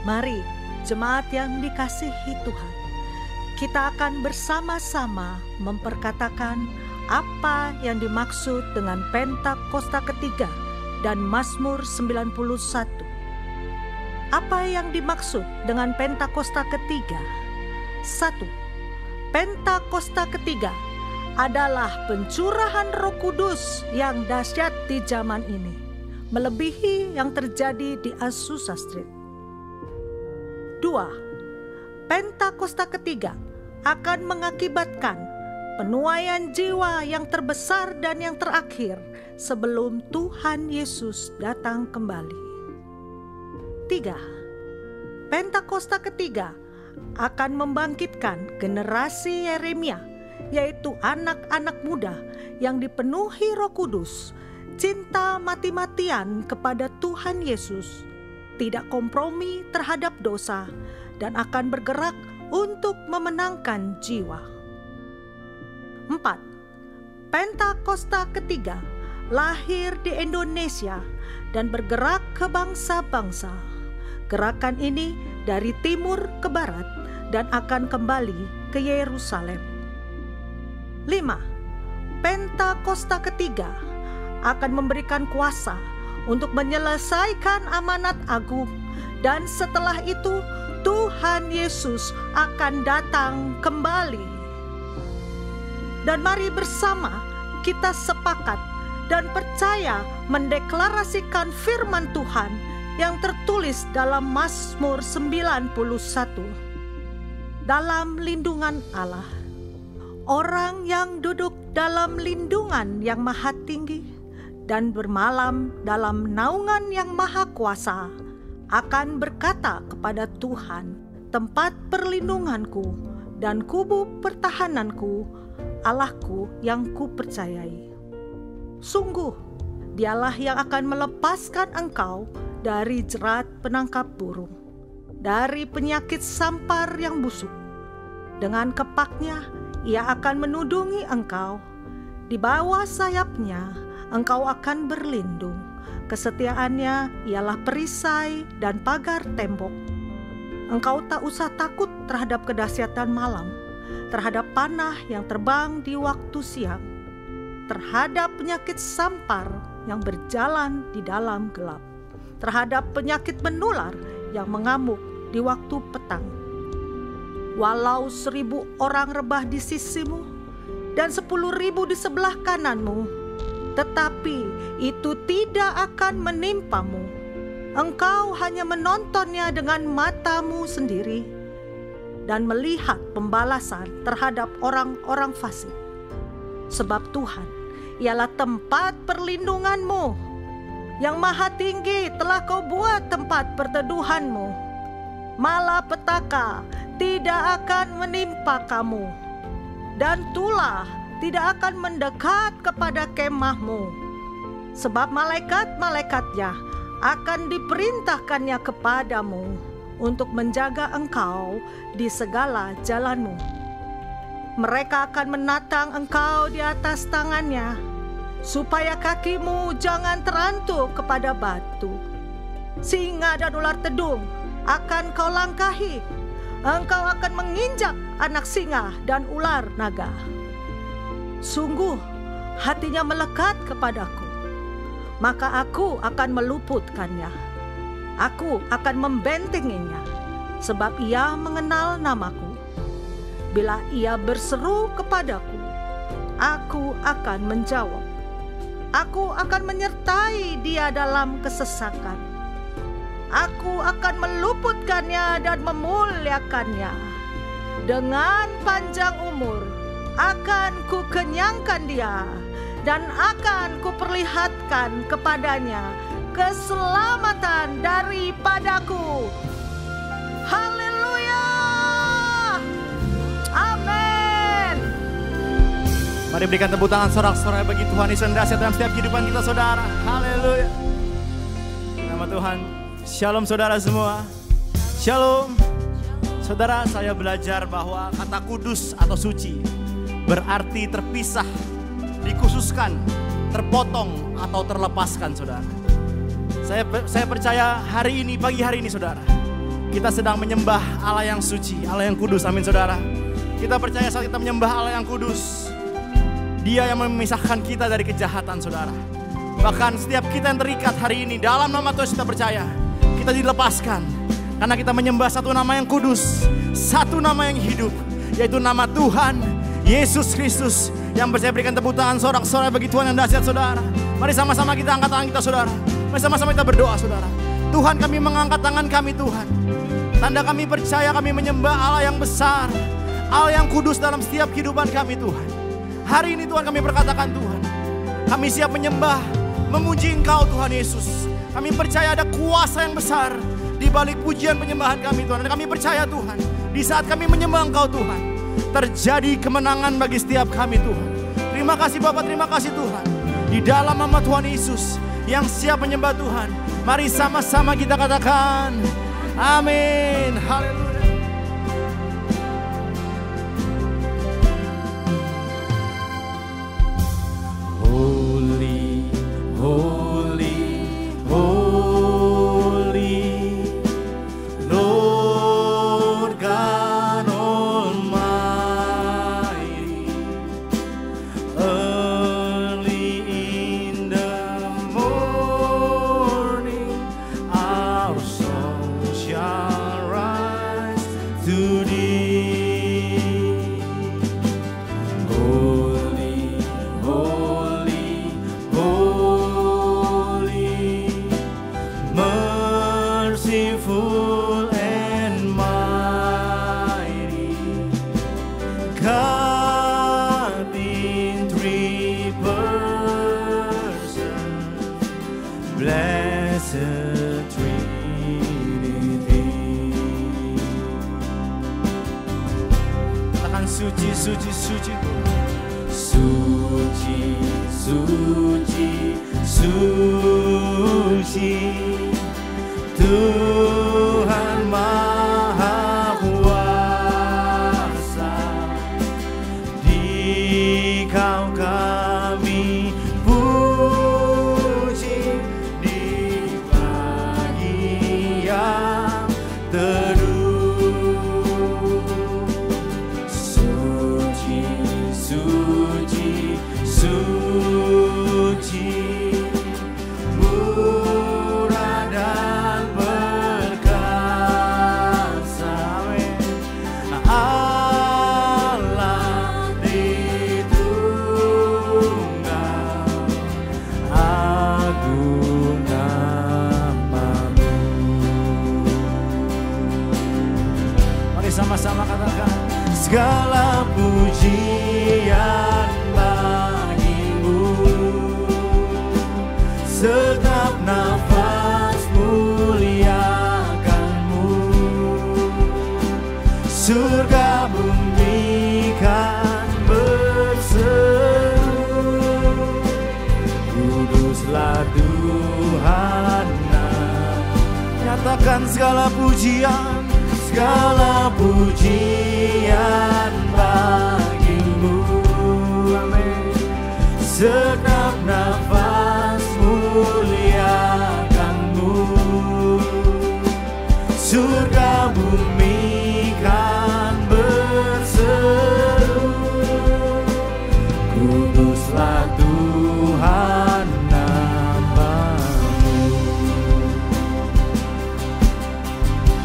Mari, jemaat yang dikasihi Tuhan, kita akan bersama-sama memperkatakan apa yang dimaksud dengan Pentakosta ketiga dan Mazmur 91. Apa yang dimaksud dengan Pentakosta ketiga? 1. Pentakosta ketiga adalah pencurahan Roh Kudus yang dahsyat di zaman ini, melebihi yang terjadi di Azusa Street. 2. Pentakosta ketiga akan mengakibatkan penuaian jiwa yang terbesar dan yang terakhir sebelum Tuhan Yesus datang kembali. 3. Pentakosta ketiga akan membangkitkan generasi Yeremia, yaitu anak-anak muda yang dipenuhi Roh Kudus, cinta mati-matian kepada Tuhan Yesus, tidak kompromi terhadap dosa, dan akan bergerak untuk memenangkan jiwa. 4. Pentakosta ketiga lahir di Indonesia dan bergerak ke bangsa-bangsa. Gerakan ini dari timur ke barat dan akan kembali ke Yerusalem. 5. Pentakosta ketiga akan memberikan kuasa untuk menyelesaikan amanat agung, dan setelah itu Tuhan Yesus akan datang kembali. Dan mari bersama kita sepakat dan percaya mendeklarasikan firman Tuhan yang tertulis dalam Mazmur 91. Dalam lindungan Allah, orang yang duduk dalam lindungan yang maha tinggi dan bermalam dalam naungan yang maha kuasa akan berkata kepada Tuhan, tempat perlindunganku dan kubu pertahananku, Allahku yang kupercayai. Sungguh, Dialah yang akan melepaskan engkau dari jerat penangkap burung, dari penyakit sampar yang busuk. Dengan kepaknya Ia akan menudungi engkau, di bawah sayapnya engkau akan berlindung. Kesetiaannya ialah perisai dan pagar tembok. Engkau tak usah takut terhadap kedahsyatan malam, terhadap panah yang terbang di waktu siang, terhadap penyakit sampar yang berjalan di dalam gelap, terhadap penyakit menular yang mengamuk di waktu petang. Walau 1.000 orang rebah di sisimu dan 10.000 di sebelah kananmu, tetapi itu tidak akan menimpamu. Engkau hanya menontonnya dengan matamu sendiri dan melihat pembalasan terhadap orang-orang fasik. Sebab Tuhan ialah tempat perlindunganmu, yang maha tinggi telah kau buat tempat perteduhanmu. Malapetaka tidak akan menimpa kamu, dan tulah tidak akan mendekat kepada kemahmu. Sebab malaikat-malaikatnya akan diperintahkannya kepadamu untuk menjaga engkau di segala jalanmu. Mereka akan menatang engkau di atas tangannya, supaya kakimu jangan terantuk kepada batu. Singa dan ular tedung akan kau langkahi. Engkau akan menginjak anak singa dan ular naga. Sungguh hatinya melekat kepadaku, maka aku akan meluputkannya. Aku akan membentenginya, sebab ia mengenal namaku. Bila ia berseru kepadaku, aku akan menjawab. Aku akan menyertai dia dalam kesesakan. Aku akan meluputkannya dan memuliakannya. Dengan panjang umur akan kukenyangkan dia, dan akan kuperlihatkan kepadanya keselamatan daripadaku. Haleluya! Amin. Mari berikan tepuk tangan sorak-sorai bagi Tuhan Yesus yang dahsyat dalam setiap kehidupan kita, saudara. Haleluya. Nama Tuhan. Shalom saudara semua. Shalom. Saudara, saya belajar bahwa kata kudus atau suci berarti terpisah, dikhususkan, terpotong atau terlepaskan, saudara. Saya percaya hari ini, pagi hari ini, saudara, kita sedang menyembah Allah yang suci, Allah yang kudus. Amin saudara. Kita percaya saat kita menyembah Allah yang kudus, Dia yang memisahkan kita dari kejahatan saudara. Bahkan setiap kita yang terikat hari ini dalam nama Tuhan kita percaya, kita dilepaskan. Karena kita menyembah satu nama yang kudus, satu nama yang hidup, yaitu nama Tuhan Yesus Kristus. Yang percaya berikan tepuk tangan sorak-sorai bagi Tuhan yang dahsyat saudara. Mari sama-sama kita angkat tangan kita saudara. Mari sama-sama kita berdoa saudara. Tuhan, kami mengangkat tangan kami Tuhan. Tanda kami percaya kami menyembah Allah yang besar, Allah yang kudus dalam setiap kehidupan kami Tuhan. Hari ini Tuhan kami berkatakan Tuhan, kami siap menyembah, memuji Engkau Tuhan Yesus. Kami percaya ada kuasa yang besar di balik pujian penyembahan kami Tuhan. Dan kami percaya Tuhan, di saat kami menyembah Engkau Tuhan, terjadi kemenangan bagi setiap kami Tuhan. Terima kasih Bapa, terima kasih Tuhan. Di dalam nama Tuhan Yesus yang siap menyembah Tuhan, mari sama-sama kita katakan amin. Haleluya. Holy, holy, holy, Lord God Almighty. Early in the morning, our song shall rise to Thee. Holy, holy, holy, merciful and mighty, God in three persons, blessed Trinity. Katakan suci, suci, suci, suci, suci, suci, Tuhan Maha Kuasa. Dikau kami puji di pagi yang teduh. Suci, suci, suci, murah dan perkasa. Allah Tritunggal, agung namamu. Mari sama-sama katakan segala pujian bagimu, setiap nafas muliakanmu. Surga bumi kan berseru, kuduslah Tuhan. Nyatakan segala pujian, segala pujian bagimu. Amin. Setiap nafas muliakanmu. Surga bumi kan berseru, kuduslah Tuhan namamu.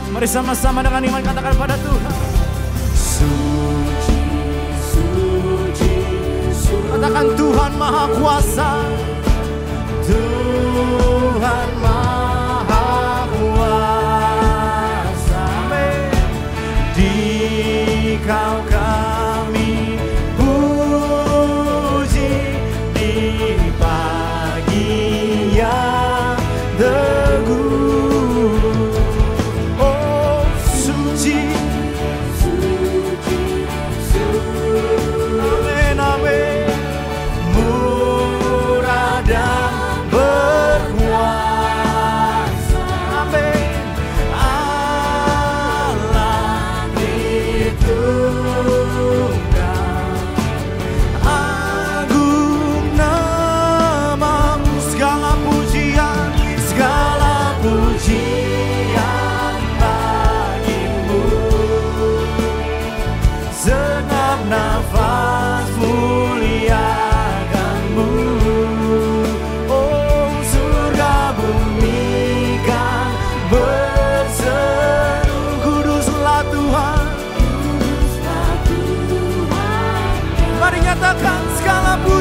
Mari sama-sama dengan iman katakan pada Tuhan. Suci, suci, suci. Katakan Tuhan Maha Kuasa. Tuhan Maha Kuasa. Amin. Dikau kami puji di pagi yang teguh. Oh suci, suci, suci. Amin, amin. Murah dan berkuasa. Amin. Allah Tritunggal, agung namamu. Segala pujian, segala pujian bagimu.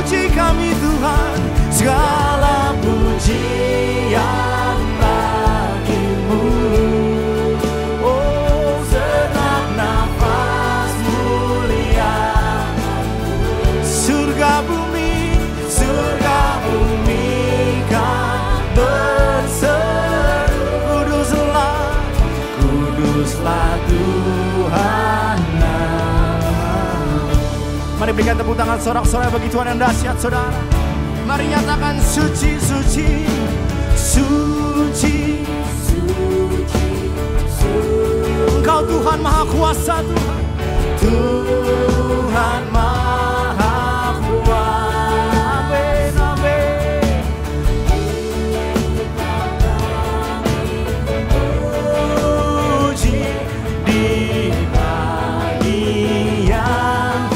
puji kami Tuhan, segala pujian bagimu. Oh, segenap nafas mulia, surga bumi kan berseru, kuduslah Tuhan. Mari berikan tepuk tangan sorak-sorai bagi Tuhan yang dahsyat, saudara. Mari nyatakan suci, suci, suci, suci, suci. Engkau Tuhan Maha Kuasa, Tuhan, Tuhan Maha Kuasa. Amin, amin. Puji di pagi yang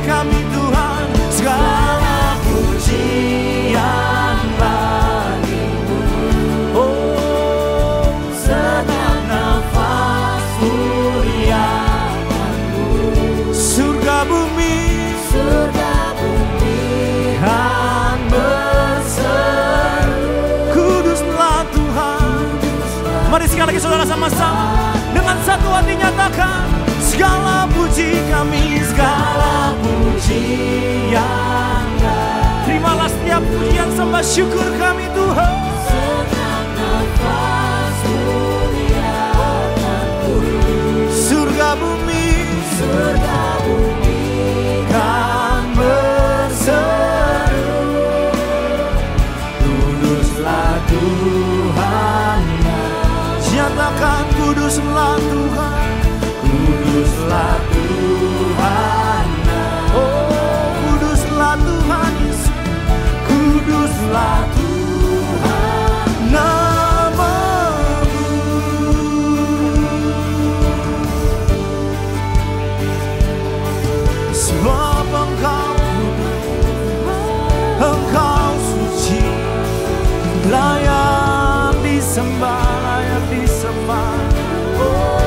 kami Tuhan, segala pujian bagimu. Oh, segenap nafas muliakanmu. Surga bumi kan berseru, kuduslah Tuhan. Mari sekali lagi saudara sama-sama dengan satu hati nyatakan, segala puji kami, segala pujian. Terimalah setiap pujian sembah syukur kami Tuhan. Segenap nafas muliakanmu. Surga bumi kan berseru, kuduslah Tuhan. Nyatakan kuduslah Tuhan, kuduslah Tuhan. Oh, kuduslah Tuhan Yesus, kuduslah Tuhan namamu. Sebab Engkau suci, layak disembah, layak disembah. Oh,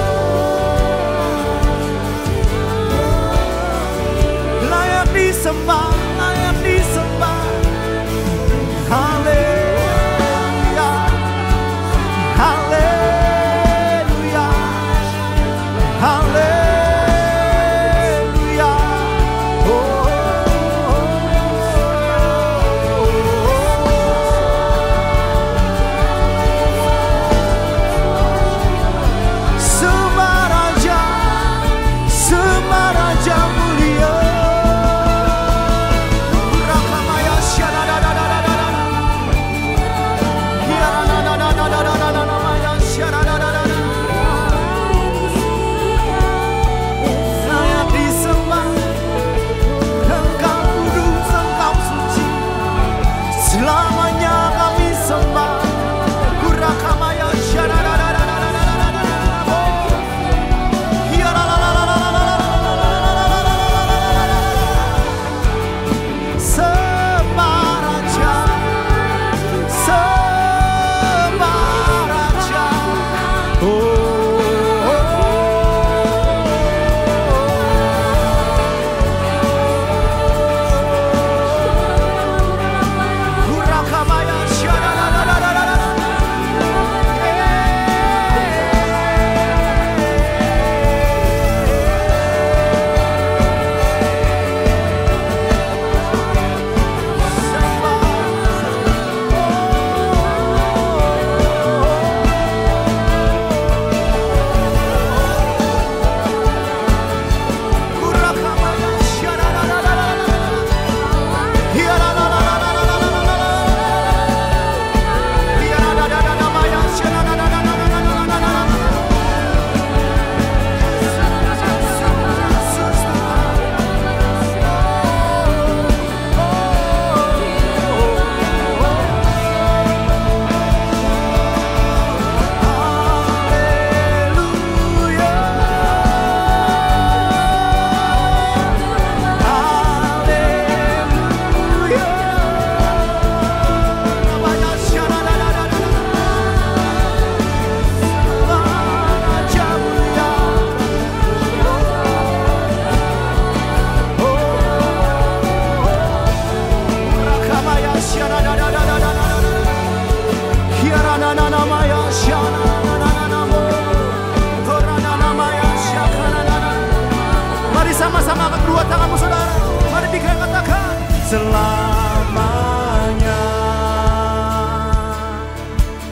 bersama-sama angkat kedua tanganmu saudara. Mari dikatakan selamanya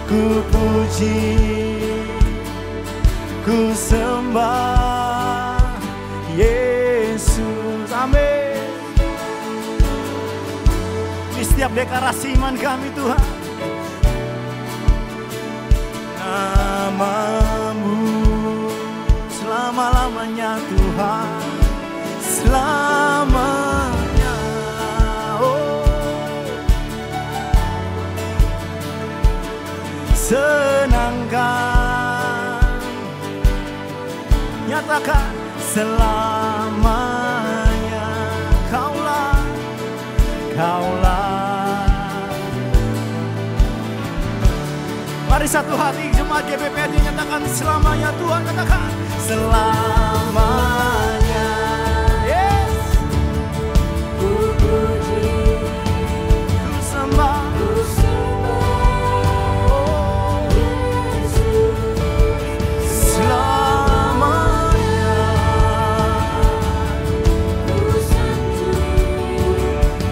ku puji, ku sembah Yesus. Amin. Di setiap deklarasi iman kami Tuhan, namamu selama-lamanya Tuhan, selamanya. Oh, senangkan, nyatakan selamanya. Kaulah, kaulah. Mari satu hati jemaat GBPD nyatakan selamanya Tuhan, katakan selamanya. Yes. Ku puji, ku sembah, oh Yesus, selamanya. Ku sanjung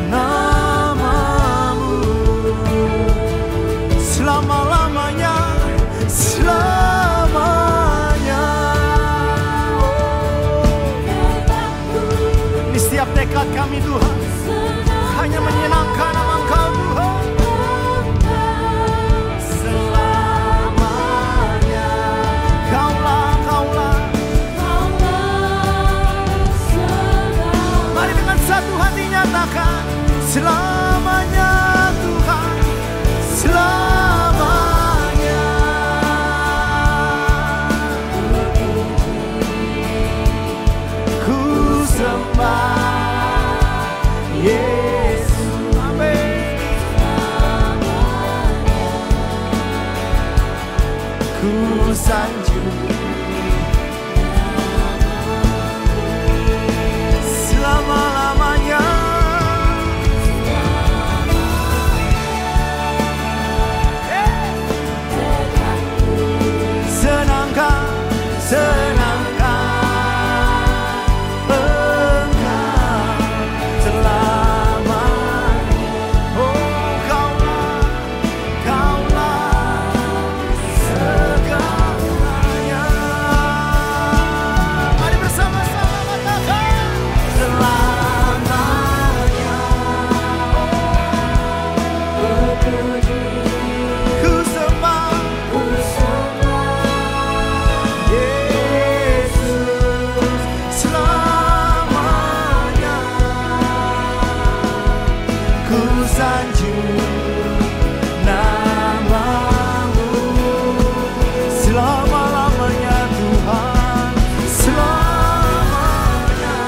namamu selama-lamanya, selamanya. Di setiap tekad kami Tuhan, hanya menyenangkan nama Engkau Tuhan. Selamanya, Kaulah, Kaulah. Mari dengan satu hati nyatakan selamanya Tuhan, selamanya. Ku sembah Yesus. Amin. Ku sanjung selama-lamanya. Senangkan, senangkan Engkau selamanya. Oh Kaulah, Kaulah segalanya. Mari bersama-sama katakan selamanya. Oh, ku sembah Yesus selamanya. Ku sanjung namamu selama-lamanya Tuhan, selamanya.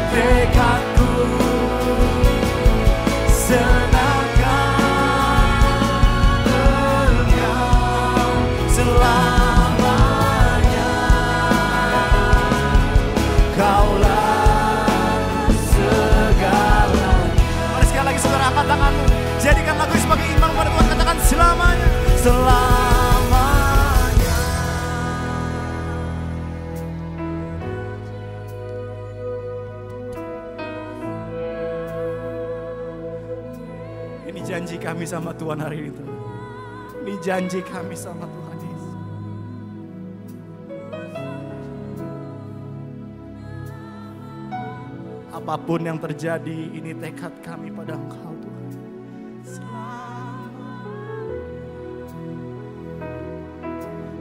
Tekadku senangkan Engkau selamanya. Kaulah segala. Mari sekali lagi saudara angkat tanganmu, jadikan lagu ini sebagai imbang pada Tuhan, katakan selamanya, selamanya. Ini janji kami sama Tuhan hari ini. Ini janji kami sama Tuhan Yesus. Apapun yang terjadi, ini tekad kami pada Engkau Tuhan.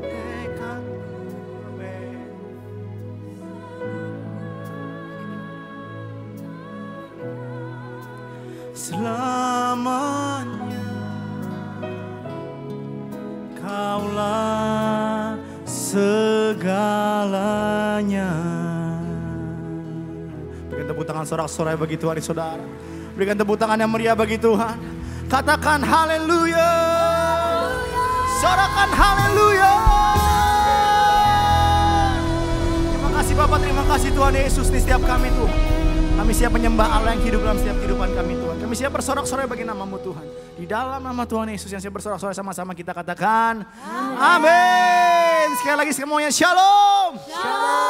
Tekad kami. Selamanya Kaulah segalanya. Berikan tepuk tangan sorak-sorai bagi Tuhan saudara. Berikan tepuk tangan yang meriah bagi Tuhan. Katakan haleluya. Sorakan haleluya. Terima kasih Bapak, terima kasih Tuhan Yesus di setiap kami Tuhan. Kami Kami siap menyembah Allah yang hidup dalam setiap kehidupan kami Tuhan. Kami siap bersorak-sorai bagi nama-Mu Tuhan. Di dalam nama Tuhan Yesus yang siap bersorak-sorai sama-sama kita katakan amin. Sekali lagi semuanya shalom.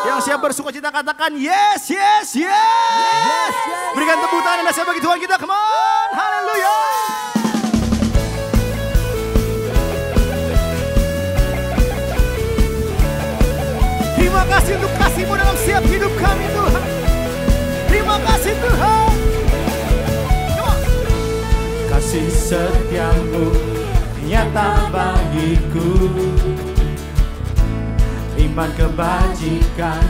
Yang siap bersuka cita katakan yes, yes, yes. Berikan tepuk tangan yang dahsyat bagi Tuhan kita. Come on. Haleluya. Terima kasih untuk kasih-Mu dalam setiap hidup kami Tuhan. Terima kasih Tuhan. Kasih setia-Mu nyata bagiku. Iman kebajikan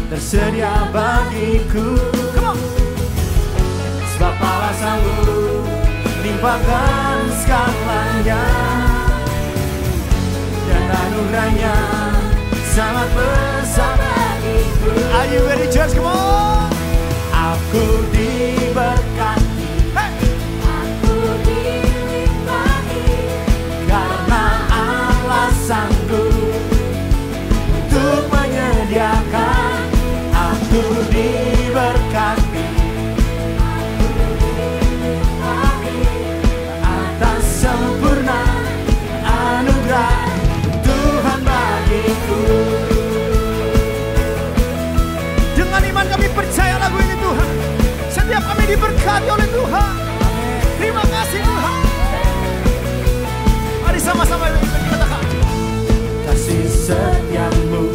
tersedia bagiku. Sebab Allah sanggup limpahkan segalanya. Dan anugerahnya sangat besar bagiku. Are you ready church? Come on. Aku diberkati, hey. Aku dilimpahi, karena Allah sanggup untuk menyediakan. Aku diberkati, aku dilimpahi, atas sempurna anugerah Tuhan bagiku. Dengan iman kami percaya lagu ini Tuhan. Setiap kami diberkati oleh Tuhan. Terima kasih Tuhan. Mari sama-sama kita katakan. Kasih setia-Mu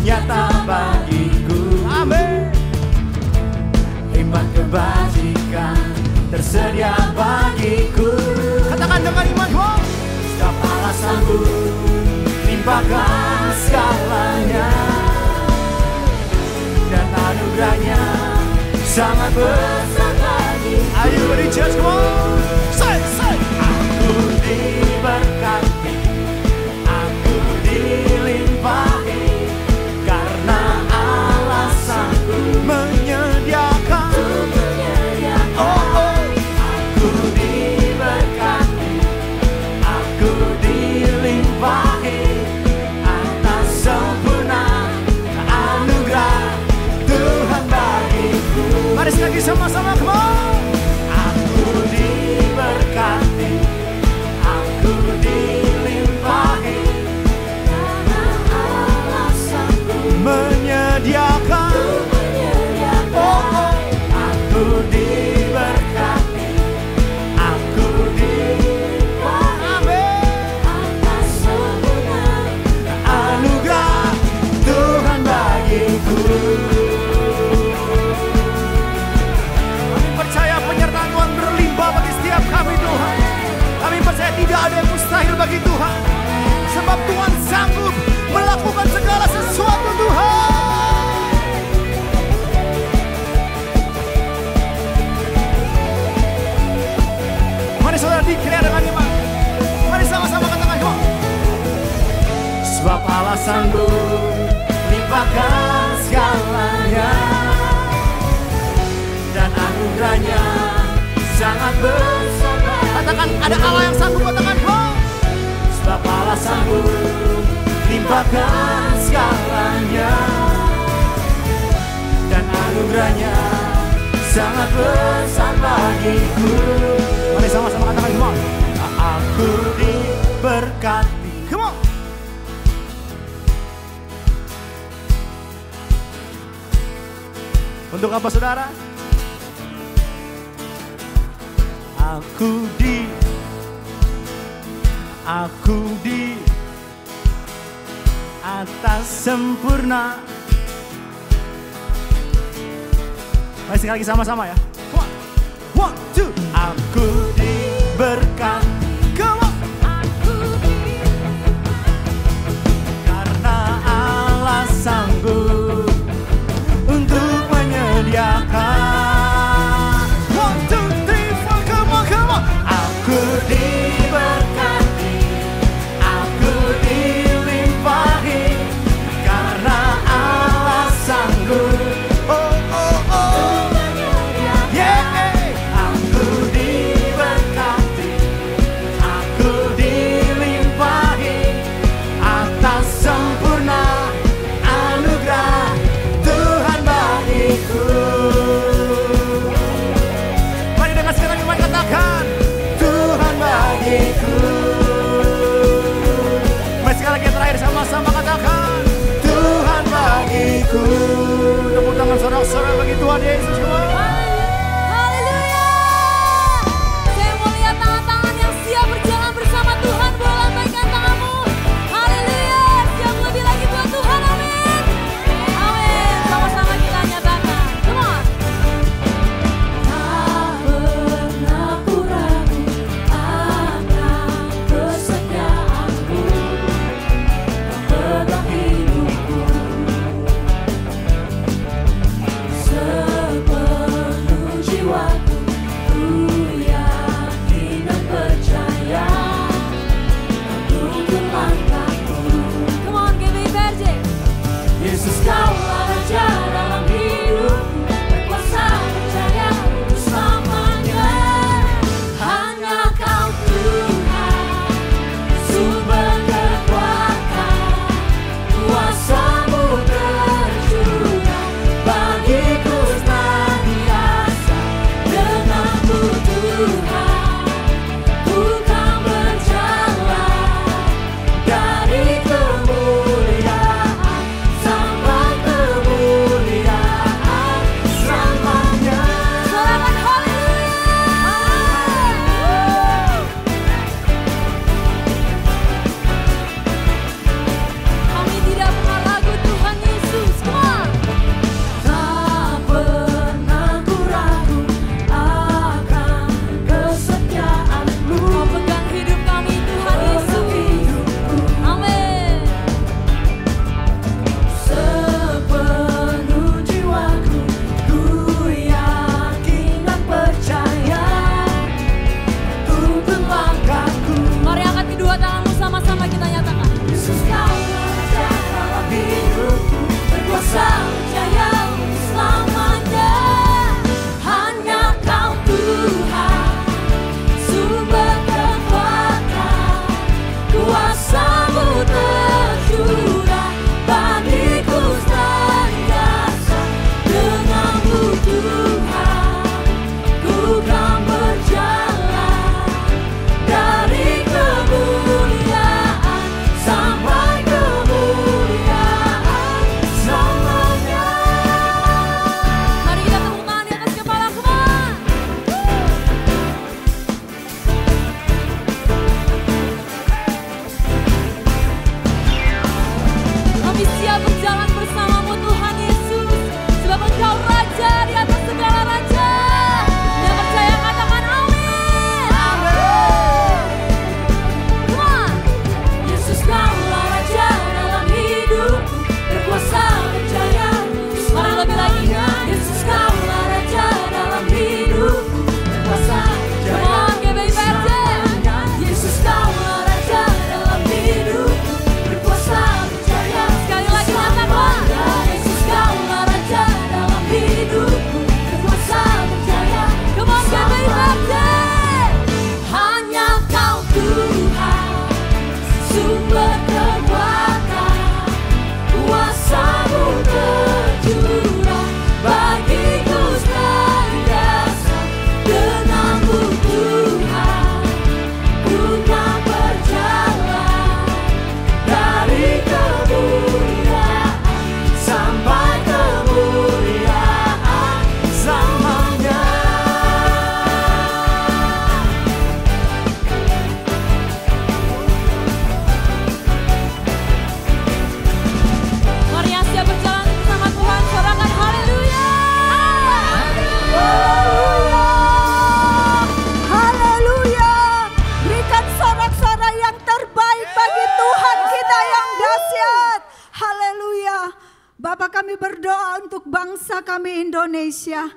nyata bagiku. Amin. Iman kebajikan tersedia bagiku. Katakan dengan iman. Sebab Allah sanggup limpahkan segalanya. Dan anugerahnya sangat besar bagi. Are you ready church? Come on. Say. Aku diberkati, aku dilimpahi, karena Allah sanggup menyediakan. Oh. Aku diberkati, aku dilimpahi, atas sempurna anugerah Tuhan bagiku. Mari sekali lagi sama-sama, come on. Aku diberkati, aku dilimpahi, karena Allah sanggup menyediakan. Oh. Aku diberkati, aku dilimpahi, atas sempurna anugerah Tuhan bagiku. Kami percaya penyertaan Tuhan berlimpah bagi setiap kami Tuhan. Kami percaya tidak ada yang mustahil bagi Tuhan. Sebab Tuhan sanggup melakukan segala sesuatu Tuhan. Mari saudara declare dengan iman. Mari sama-sama katakan come on. Sebab Allah sanggup limpahkan segalanya. Dan anugerahnya sangat besar. Katakan ada Allah yang sanggup, katakan oh. Sebab Allah sanggup limpahkan segalanya. Dan anugerahnya sangat besar bagiku. Mari sama-sama katakan come on. Aku diberkati. Come on. Untuk apa saudara? Aku di atas sempurna. Mari sekali lagi sama-sama ya. Come on. 1, 2. Aku diberkati. Come on. Karena Allah sanggup untuk menyediakan. 1, 2, 3, 4. Come on. Aku diberkati, aku dilimpahi, karena Allah sanggup. Oh. Yeah. Aku diberkati, Bapa, kami berdoa untuk bangsa kami Indonesia.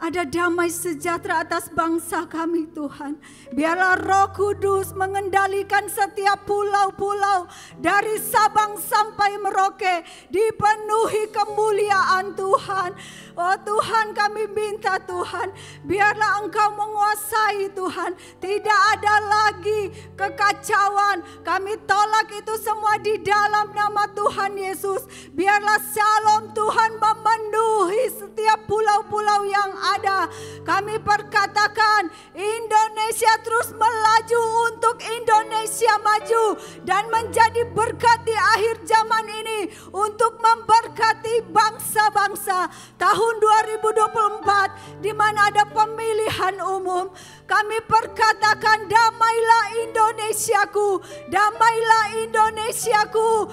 Ada damai sejahtera atas bangsa kami Tuhan. Biarlah Roh Kudus mengendalikan setiap pulau-pulau dari Sabang sampai Merauke. Dipenuhi kemuliaan Tuhan. Oh Tuhan, kami minta Tuhan, biarlah Engkau menguasai Tuhan. Tidak ada lagi kekacauan. Kami tolak itu semua di dalam nama Tuhan Yesus. Biarlah shalom Tuhan memenuhi setiap pulau-pulau yang ada. Kami perkatakan Indonesia terus melaju untuk Indonesia maju dan menjadi berkat di akhir zaman ini untuk memberkati bangsa-bangsa. Tahun 2024 di mana ada pemilihan umum, kami perkatakan damailah Indonesiaku, damailah Indonesiaku.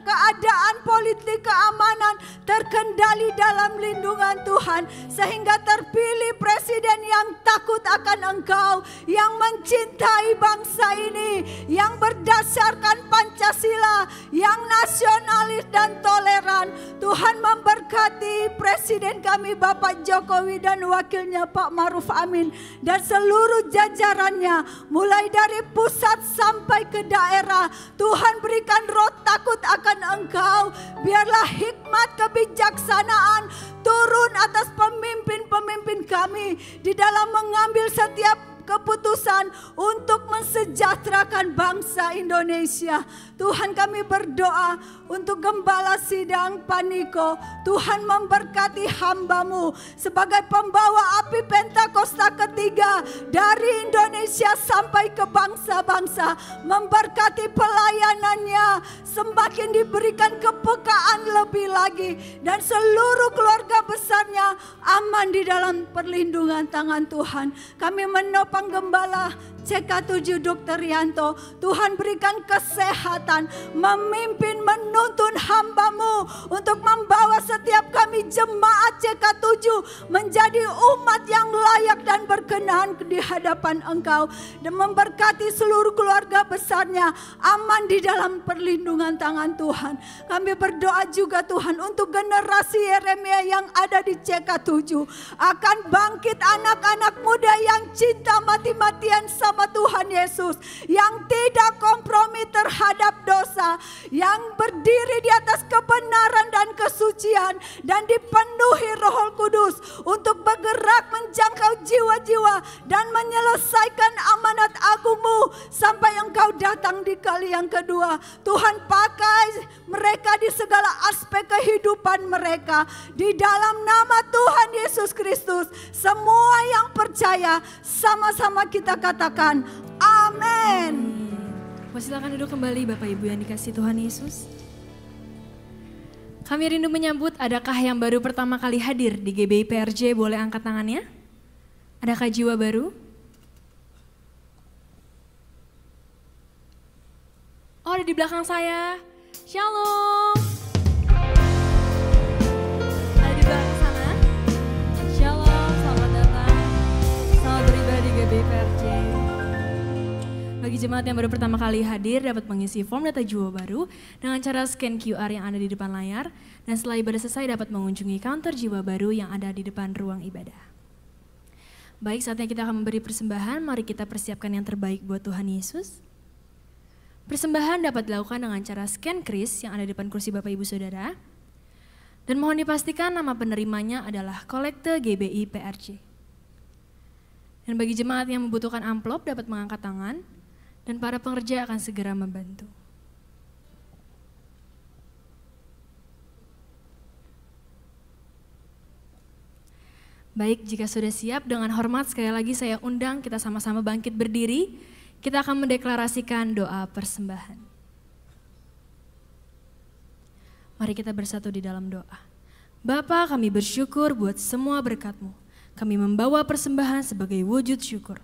Keadaan politik keamanan terkendali dalam lindungan Tuhan, sehingga terpilih presiden yang takut akan Engkau, yang mencintai bangsa ini, yang berdasarkan Pancasila, yang nasionalis dan toleran. Tuhan memberkati presiden kami Bapak Jokowi dan wakilnya Pak Ma'ruf Amin dan seluruh jajarannya, mulai dari pusat sampai ke daerah. Tuhan berikan roh takut akan Engkau. Biarlah hikmat kebijaksanaan turun atas pemimpin-pemimpin kami di dalam mengambil setiap keputusan untuk mensejahterakan bangsa Indonesia. Tuhan, kami berdoa untuk Gembala Sidang Paniko. Tuhan memberkati hamba-Mu sebagai pembawa api Pentakosta ketiga dari Indonesia sampai ke bangsa-bangsa. Memberkati pelayanannya, semakin diberikan kepekaan lebih lagi, dan seluruh keluarga besarnya aman di dalam perlindungan tangan Tuhan. Kami menopang Gembala CK7 Dr. Rianto. Tuhan berikan kesehatan, memimpin, menuntun hamba-Mu untuk membawa setiap kami jemaat CK7 menjadi umat yang layak dan berkenan di hadapan Engkau, dan memberkati seluruh keluarga besarnya aman di dalam perlindungan tangan Tuhan. Kami berdoa juga Tuhan untuk generasi Yeremia yang ada di CK7, akan bangkit anak-anak muda yang cinta mati-matian sama Tuhan Yesus, yang tidak kompromi terhadap dosa, yang berdiri di atas kebenaran dan kesucian, dan dipenuhi Roh Kudus untuk bergerak menjangkau jiwa-jiwa dan menyelesaikan amanat agung-Mu sampai Engkau datang di kali yang kedua. Tuhan, pakai mereka di segala aspek kehidupan mereka. Di dalam nama Tuhan Yesus Kristus, semua yang percaya sama-sama kita katakan amin. Silakan duduk kembali Bapak Ibu yang dikasihi Tuhan Yesus. Kami rindu menyambut, adakah yang baru pertama kali hadir di GBI PRJ, boleh angkat tangannya? Adakah jiwa baru? Oh, ada di belakang saya. Shalom. Ada di belakang sana. Shalom, selamat datang. Selamat beribadah di GBI PRJ. Bagi jemaat yang baru pertama kali hadir dapat mengisi form data jiwa baru dengan cara scan QR yang ada di depan layar, dan setelah ibadah selesai dapat mengunjungi counter jiwa baru yang ada di depan ruang ibadah. Baik, saatnya kita akan memberi persembahan. Mari kita persiapkan yang terbaik buat Tuhan Yesus. Persembahan dapat dilakukan dengan cara scan kris yang ada di depan kursi Bapak Ibu Saudara, dan mohon dipastikan nama penerimanya adalah Kolekte GBI PRJ. Dan bagi jemaat yang membutuhkan amplop dapat mengangkat tangan, dan para pengerja akan segera membantu. Baik, jika sudah siap, dengan hormat sekali lagi saya undang kita sama-sama bangkit berdiri. Kita akan mendeklarasikan doa persembahan. Mari kita bersatu di dalam doa. Bapa, kami bersyukur buat semua berkat-Mu. Kami membawa persembahan sebagai wujud syukur.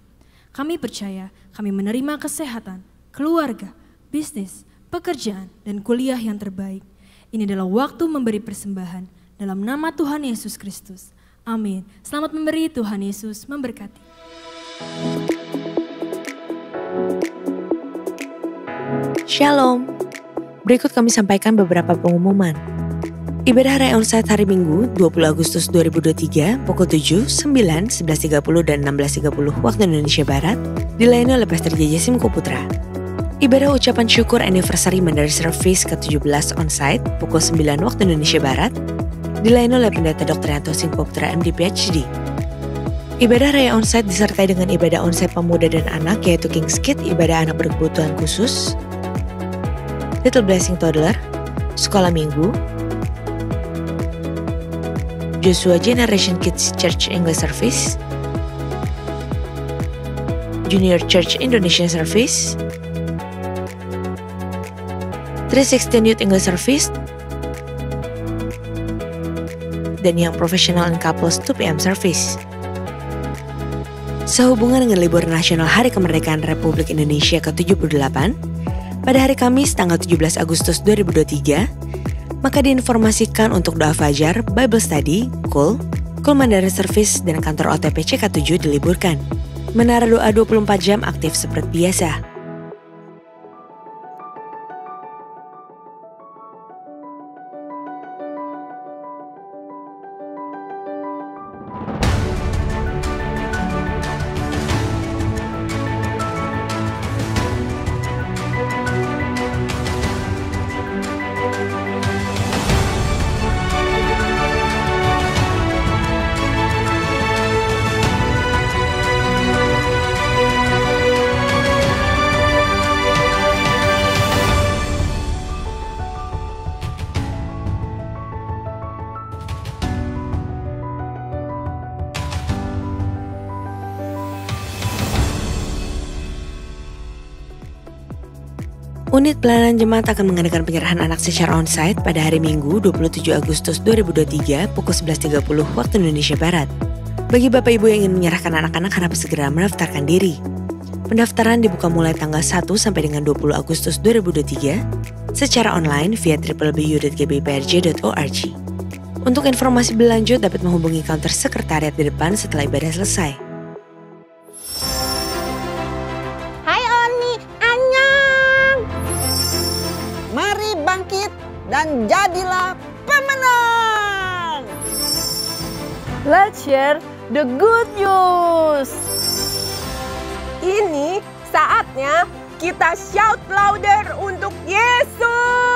Kami percaya kami menerima kesehatan, keluarga, bisnis, pekerjaan, dan kuliah yang terbaik. Ini adalah waktu memberi persembahan dalam nama Tuhan Yesus Kristus. Amin. Selamat memberi, Tuhan Yesus memberkati. Shalom. Berikut kami sampaikan beberapa pengumuman. Ibadah Raya Onsite hari Minggu 20 Agustus 2023 pukul 7, 9, 11.30 dan 16.30 waktu Indonesia Barat dilayani oleh Pastor JJ Simko Putra. Ibadah ucapan syukur anniversary Mandiri Service ke-17 Onsite pukul 9 waktu Indonesia Barat dilayani oleh Pendeta Dr. Yanto Simko Putra MD PhD. Ibadah Raya Onsite disertai dengan ibadah onsite pemuda dan anak yaitu King's Kids, ibadah anak berkebutuhan khusus, Little Blessing Toddler, Sekolah Minggu, Joshua Generation Kids Church English Service, Junior Church Indonesian Service, 316 Youth English Service, dan yang Professional and Couples 2 PM Service. Sehubungan dengan libur nasional Hari Kemerdekaan Republik Indonesia ke-78, pada hari Kamis tanggal 17 Agustus 2023, maka diinformasikan untuk doa fajar, Bible Study, Cool Mandiri Service, dan kantor OTP CK7 diliburkan. Menara doa 24 jam aktif seperti biasa. Unit Pelayanan Jemaat akan mengadakan penyerahan anak secara onsite pada hari Minggu 27 Agustus 2023 pukul 11.30 waktu Indonesia Barat. Bagi Bapak Ibu yang ingin menyerahkan anak-anak harap segera mendaftarkan diri. Pendaftaran dibuka mulai tanggal 1 sampai dengan 20 Agustus 2023 secara online via www.gbprj.org. Untuk informasi lebih lanjut dapat menghubungi counter sekretariat di depan setelah ibadah selesai. Dan jadilah pemenang. Let's share the good news. Ini saatnya kita shout louder untuk Yesus.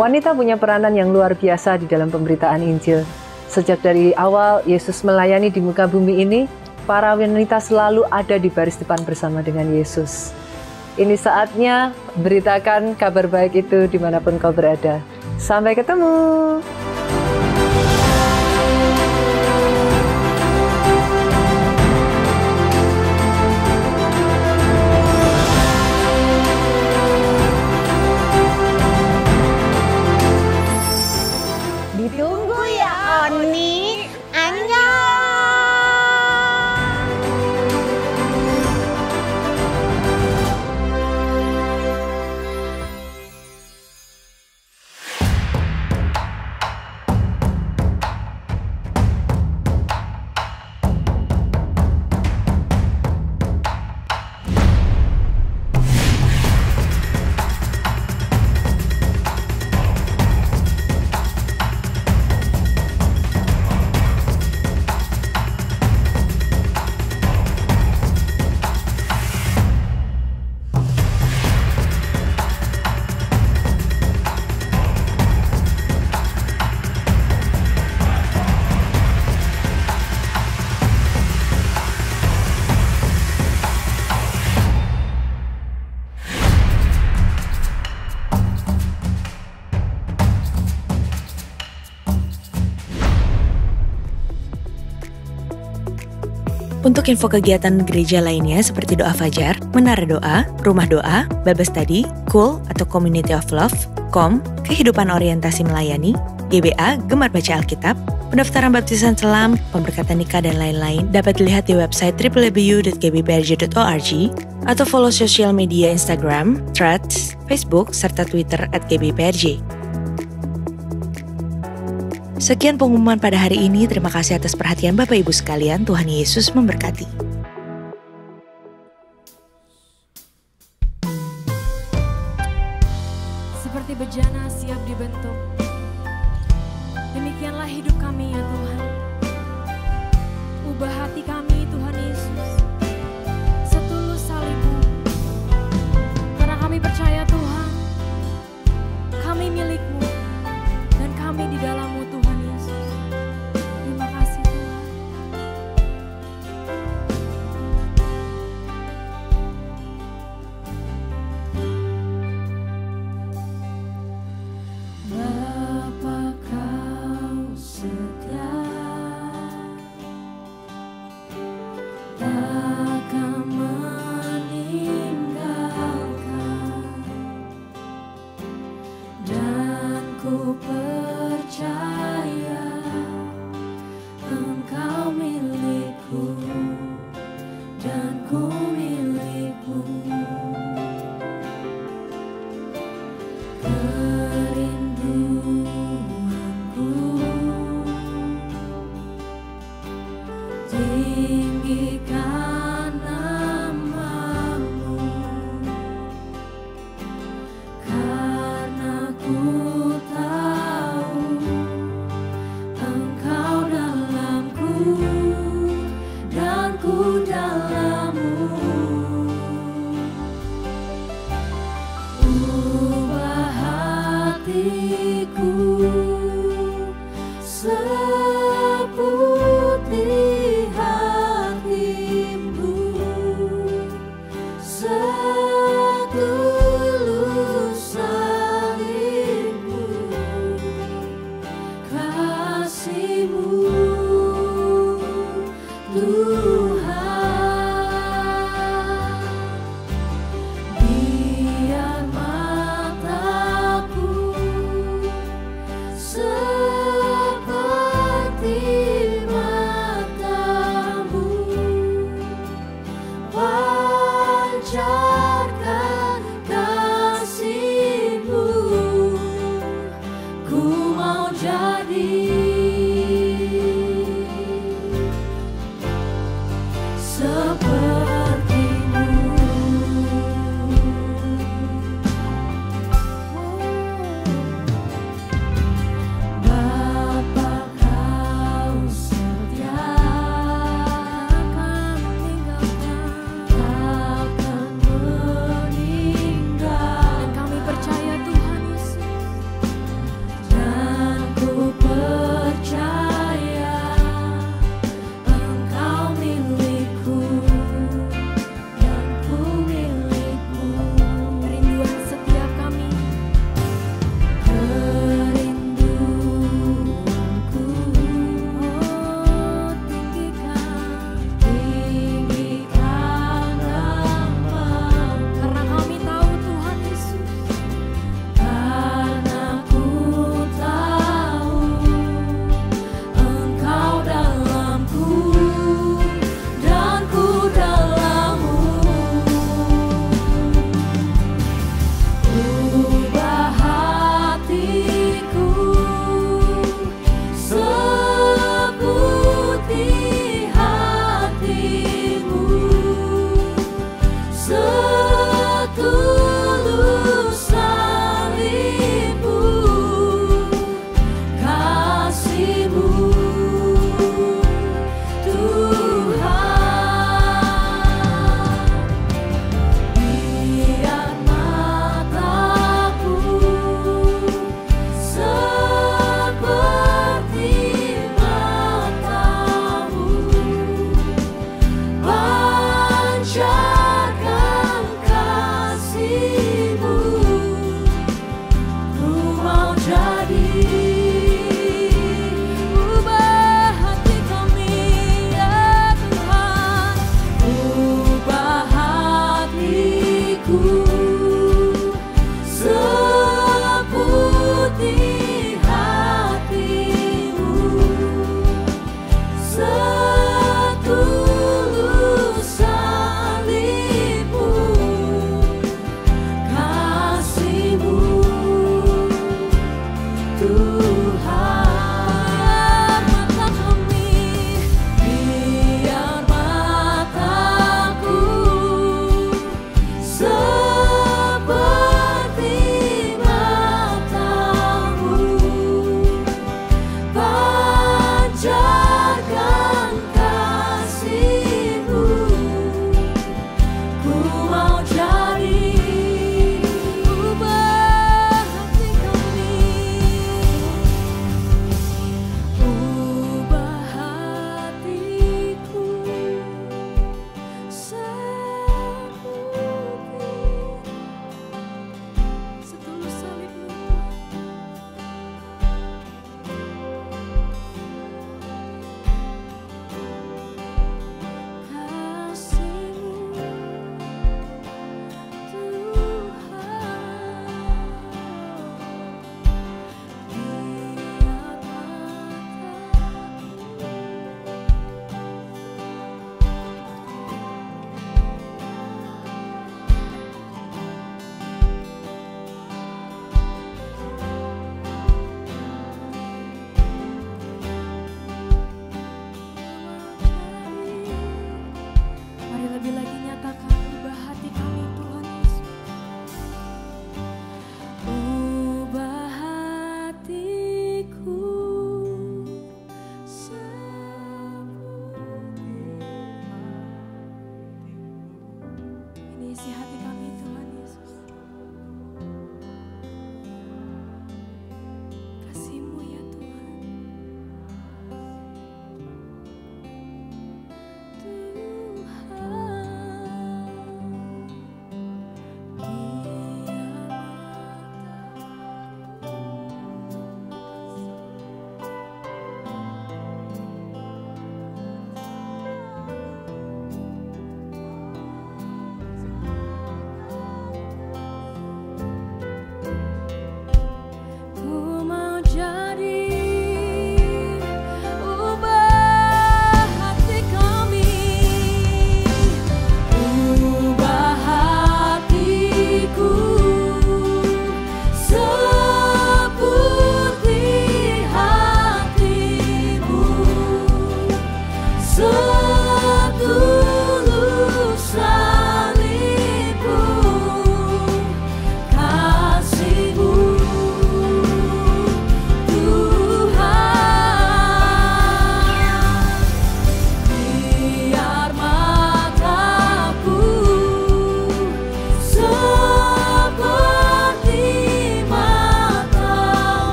Wanita punya peranan yang luar biasa di dalam pemberitaan Injil. Sejak dari awal Yesus melayani di muka bumi ini, para wanita selalu ada di baris depan bersama dengan Yesus. Ini saatnya beritakan kabar baik itu dimanapun kau berada. Sampai ketemu. Ditunggu ya Oni. Annyeong. Untuk info kegiatan gereja lainnya seperti doa fajar, menara doa, rumah doa, Bible Study, Cool atau Community of Love, KOM, kehidupan orientasi melayani, GBA, Gemar Baca Alkitab, Pendaftaran baptisan selam, pemberkatan nikah, dan lain-lain dapat dilihat di website www.gbprj.org atau follow sosial media Instagram, Threads, Facebook, serta Twitter @gbprj. Sekian pengumuman pada hari ini. Terima kasih atas perhatian Bapak Ibu sekalian. Tuhan Yesus memberkati. Seperti bejana siap dibentuk, demikianlah hidup kami ya Tuhan. Ubah hati kami Tuhan Yesus, setulus salib-Mu. Karena kami percaya Tuhan, kami milik-Mu dan kami di dalam-Mu Tuhan Yesus. Terima kasih Tuhan. Bapa Kau setia, takkan meninggalkan, dan ku percaya Engkau milikku dan ku milikmu. Kerinduanku tinggikan nama-Mu, karena ku tahu Engkau dalamku dan ku dalam-Mu. Ubah hatiku seputih hati-Mu, setulus salib-Mu, kasih-Mu Tuhan. Biar mataku seperti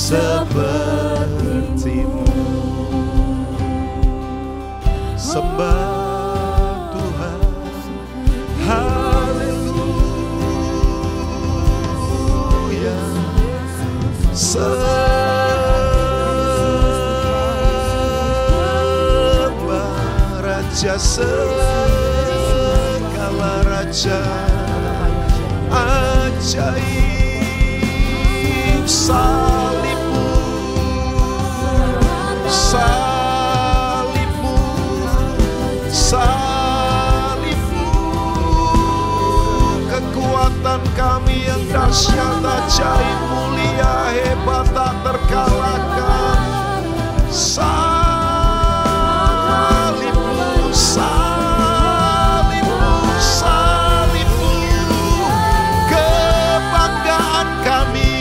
sepertimu. Sembah Tuhan, haleluya. Sembah Raja segala raja, ajaib salibmu, salibmu, salibmu. Kekuatan kami yang dahsyat, ajaib, mulia, hebat, tak terkalahkan. Salibmu, salibmu, salibmu. Kebanggaan kami,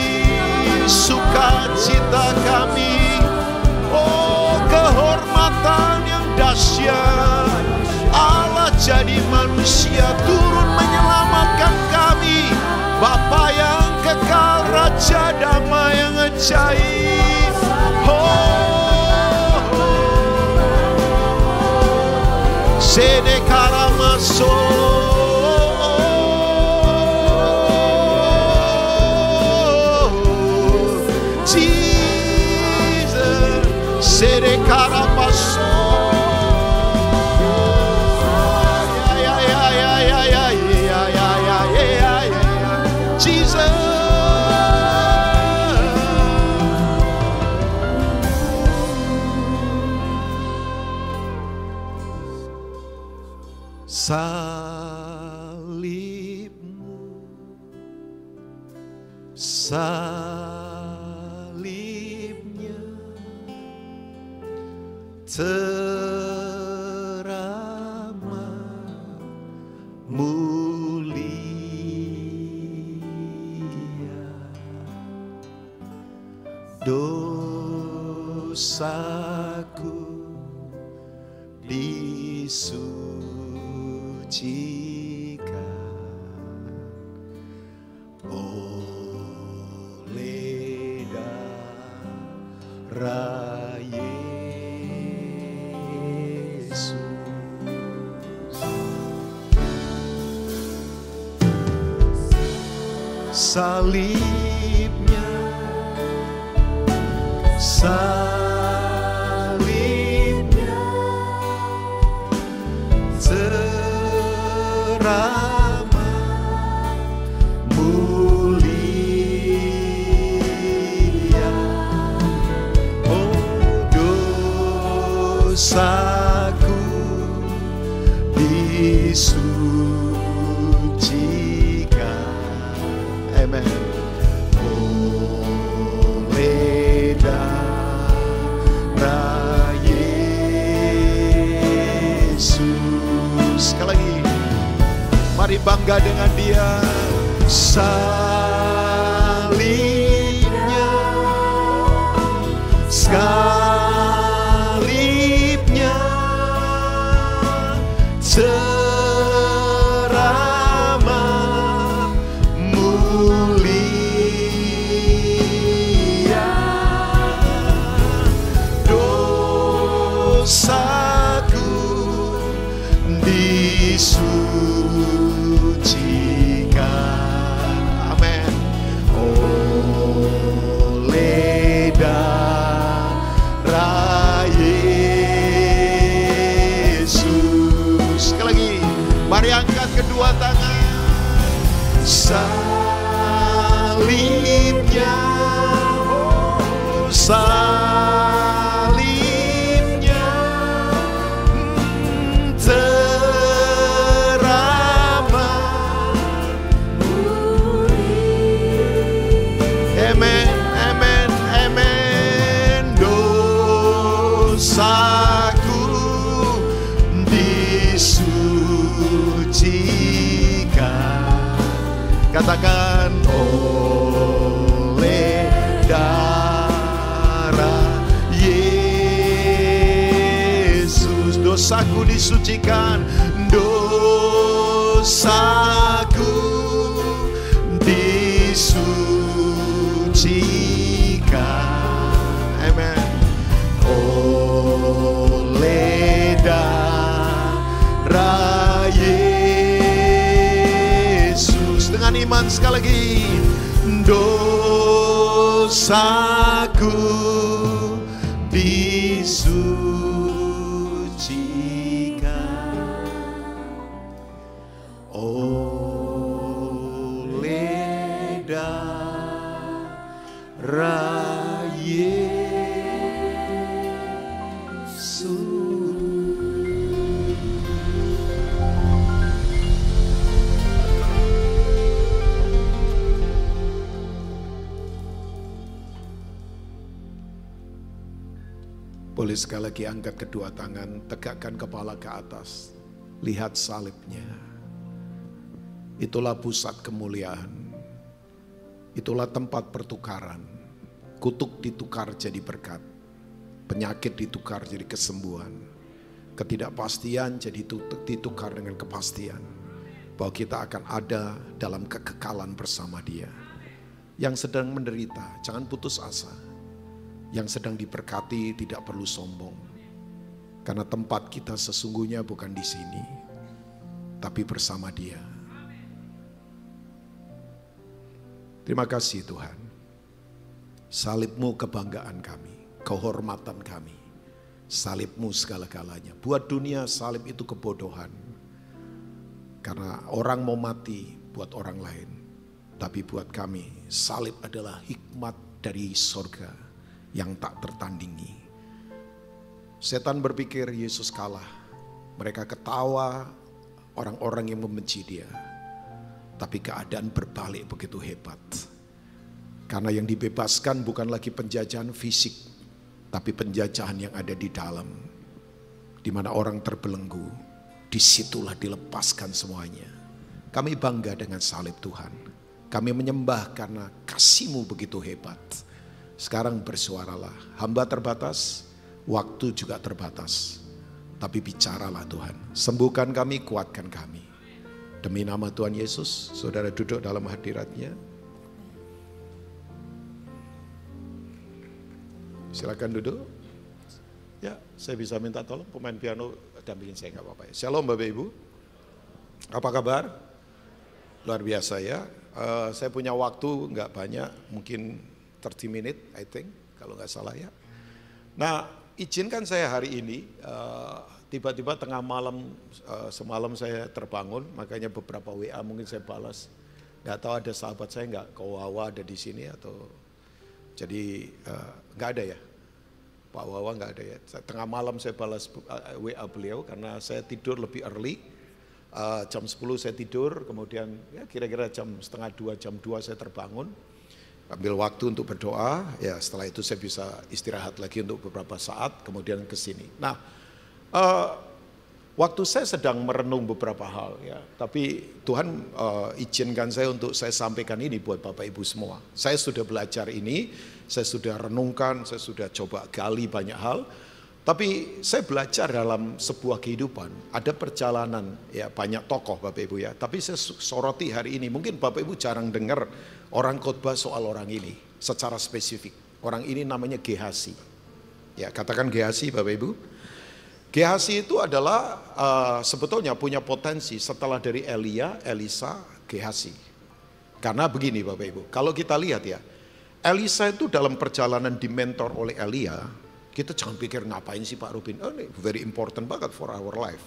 sukacita kami. Oh, kehormatan yang dahsyat. Allah jadi manusia, turun menyelamatkan kami. Bapa yang kekal, Raja damai yang ajaib. Sede karamaso, Jesus, sede karamaso. Jesus. Salibmu, salibnya teramat mulia. Dosaku disucikan oleh darah Yesus. Salibnya, salibnya teramat mulia. Oh, dosaku disucikan. Amen. Oleh darah Yesus. Sekali lagi, mari bangga dengan Dia. Salibnya, salibnya teramat mulia. Dosaku disucikan. Amin. Oleh darah Yesus. Sekali lagi, mari angkat kedua tangan. Salibnya, oh, salibnya teramat mulia. Amen, amen, amen. Dosaku disucikan. Katakan, oleh darah Yesus. Dosaku disucikan, dosaku disucikan Tuhan sekali lagi. Dosaku disucikan oleh darah Yesus. Boleh sekali lagi angkat kedua tangan, tegakkan kepala ke atas. Lihat salibnya. Itulah pusat kemuliaan. Itulah tempat pertukaran. Kutuk ditukar jadi berkat. Penyakit ditukar jadi kesembuhan. Ketidakpastian jadi ditukar dengan kepastian. Bahwa kita akan ada dalam kekekalan bersama Dia. Yang sedang menderita, jangan putus asa. Yang sedang diberkati tidak perlu sombong. Karena tempat kita sesungguhnya bukan di sini, tapi bersama Dia. Terima kasih Tuhan. Salib-Mu kebanggaan kami, kehormatan kami. Salib-Mu segala-galanya. Buat dunia salib itu kebodohan. Karena orang mau mati buat orang lain. Tapi buat kami salib adalah hikmat dari sorga yang tak tertandingi. Setan berpikir Yesus kalah. Mereka ketawa orang-orang yang membenci Dia. Tapi keadaan berbalik begitu hebat. Karena yang dibebaskan bukan lagi penjajahan fisik, tapi penjajahan yang ada di dalam. Di mana orang terbelenggu, disitulah dilepaskan semuanya. Kami bangga dengan salib Tuhan. Kami menyembah karena kasih-Mu begitu hebat. Sekarang bersuaralah, hamba terbatas, waktu juga terbatas. Tapi bicaralah Tuhan, sembuhkan kami, kuatkan kami. Demi nama Tuhan Yesus, saudara duduk dalam hadirat-Nya. Silakan duduk. Ya, saya bisa minta tolong pemain piano dampingin saya, nggak apa-apa ya. Shalom Bapak Ibu, apa kabar? Luar biasa ya. Saya punya waktu nggak banyak, mungkin 30 menit, I think, kalau nggak salah ya. Nah, izinkan saya hari ini, tiba-tiba tengah malam, semalam saya terbangun, makanya beberapa WA mungkin saya balas. Nggak tahu ada sahabat saya nggak, Ko Wawa ada di sini atau, jadi nggak ada ya, Pak Wawa nggak ada ya. Tengah malam saya balas WA beliau karena saya tidur lebih early. Jam 10 saya tidur, kemudian ya kira-kira jam setengah 2, jam 2 saya terbangun. Ambil waktu untuk berdoa, ya setelah itu saya bisa istirahat lagi untuk beberapa saat, kemudian ke sini. Nah, waktu saya sedang merenung beberapa hal ya, tapi Tuhan izinkan saya untuk saya sampaikan ini buat Bapak Ibu semua. Saya sudah belajar ini, saya sudah renungkan, saya sudah coba gali banyak hal, tapi saya belajar dalam sebuah kehidupan, ada perjalanan ya banyak tokoh Bapak Ibu ya, tapi saya soroti hari ini, mungkin Bapak Ibu jarang dengar orang khotbah soal orang ini secara spesifik. Orang ini namanya Gehazi. Ya, katakan Gehazi Bapak Ibu. Gehazi itu adalah sebetulnya punya potensi setelah dari Elia, Elisa, Gehazi. Karena begini Bapak Ibu, kalau kita lihat ya, Elisa itu dalam perjalanan dimentor oleh Elia, kita jangan pikir ngapain sih Pak Rubin, ini very important banget for our life.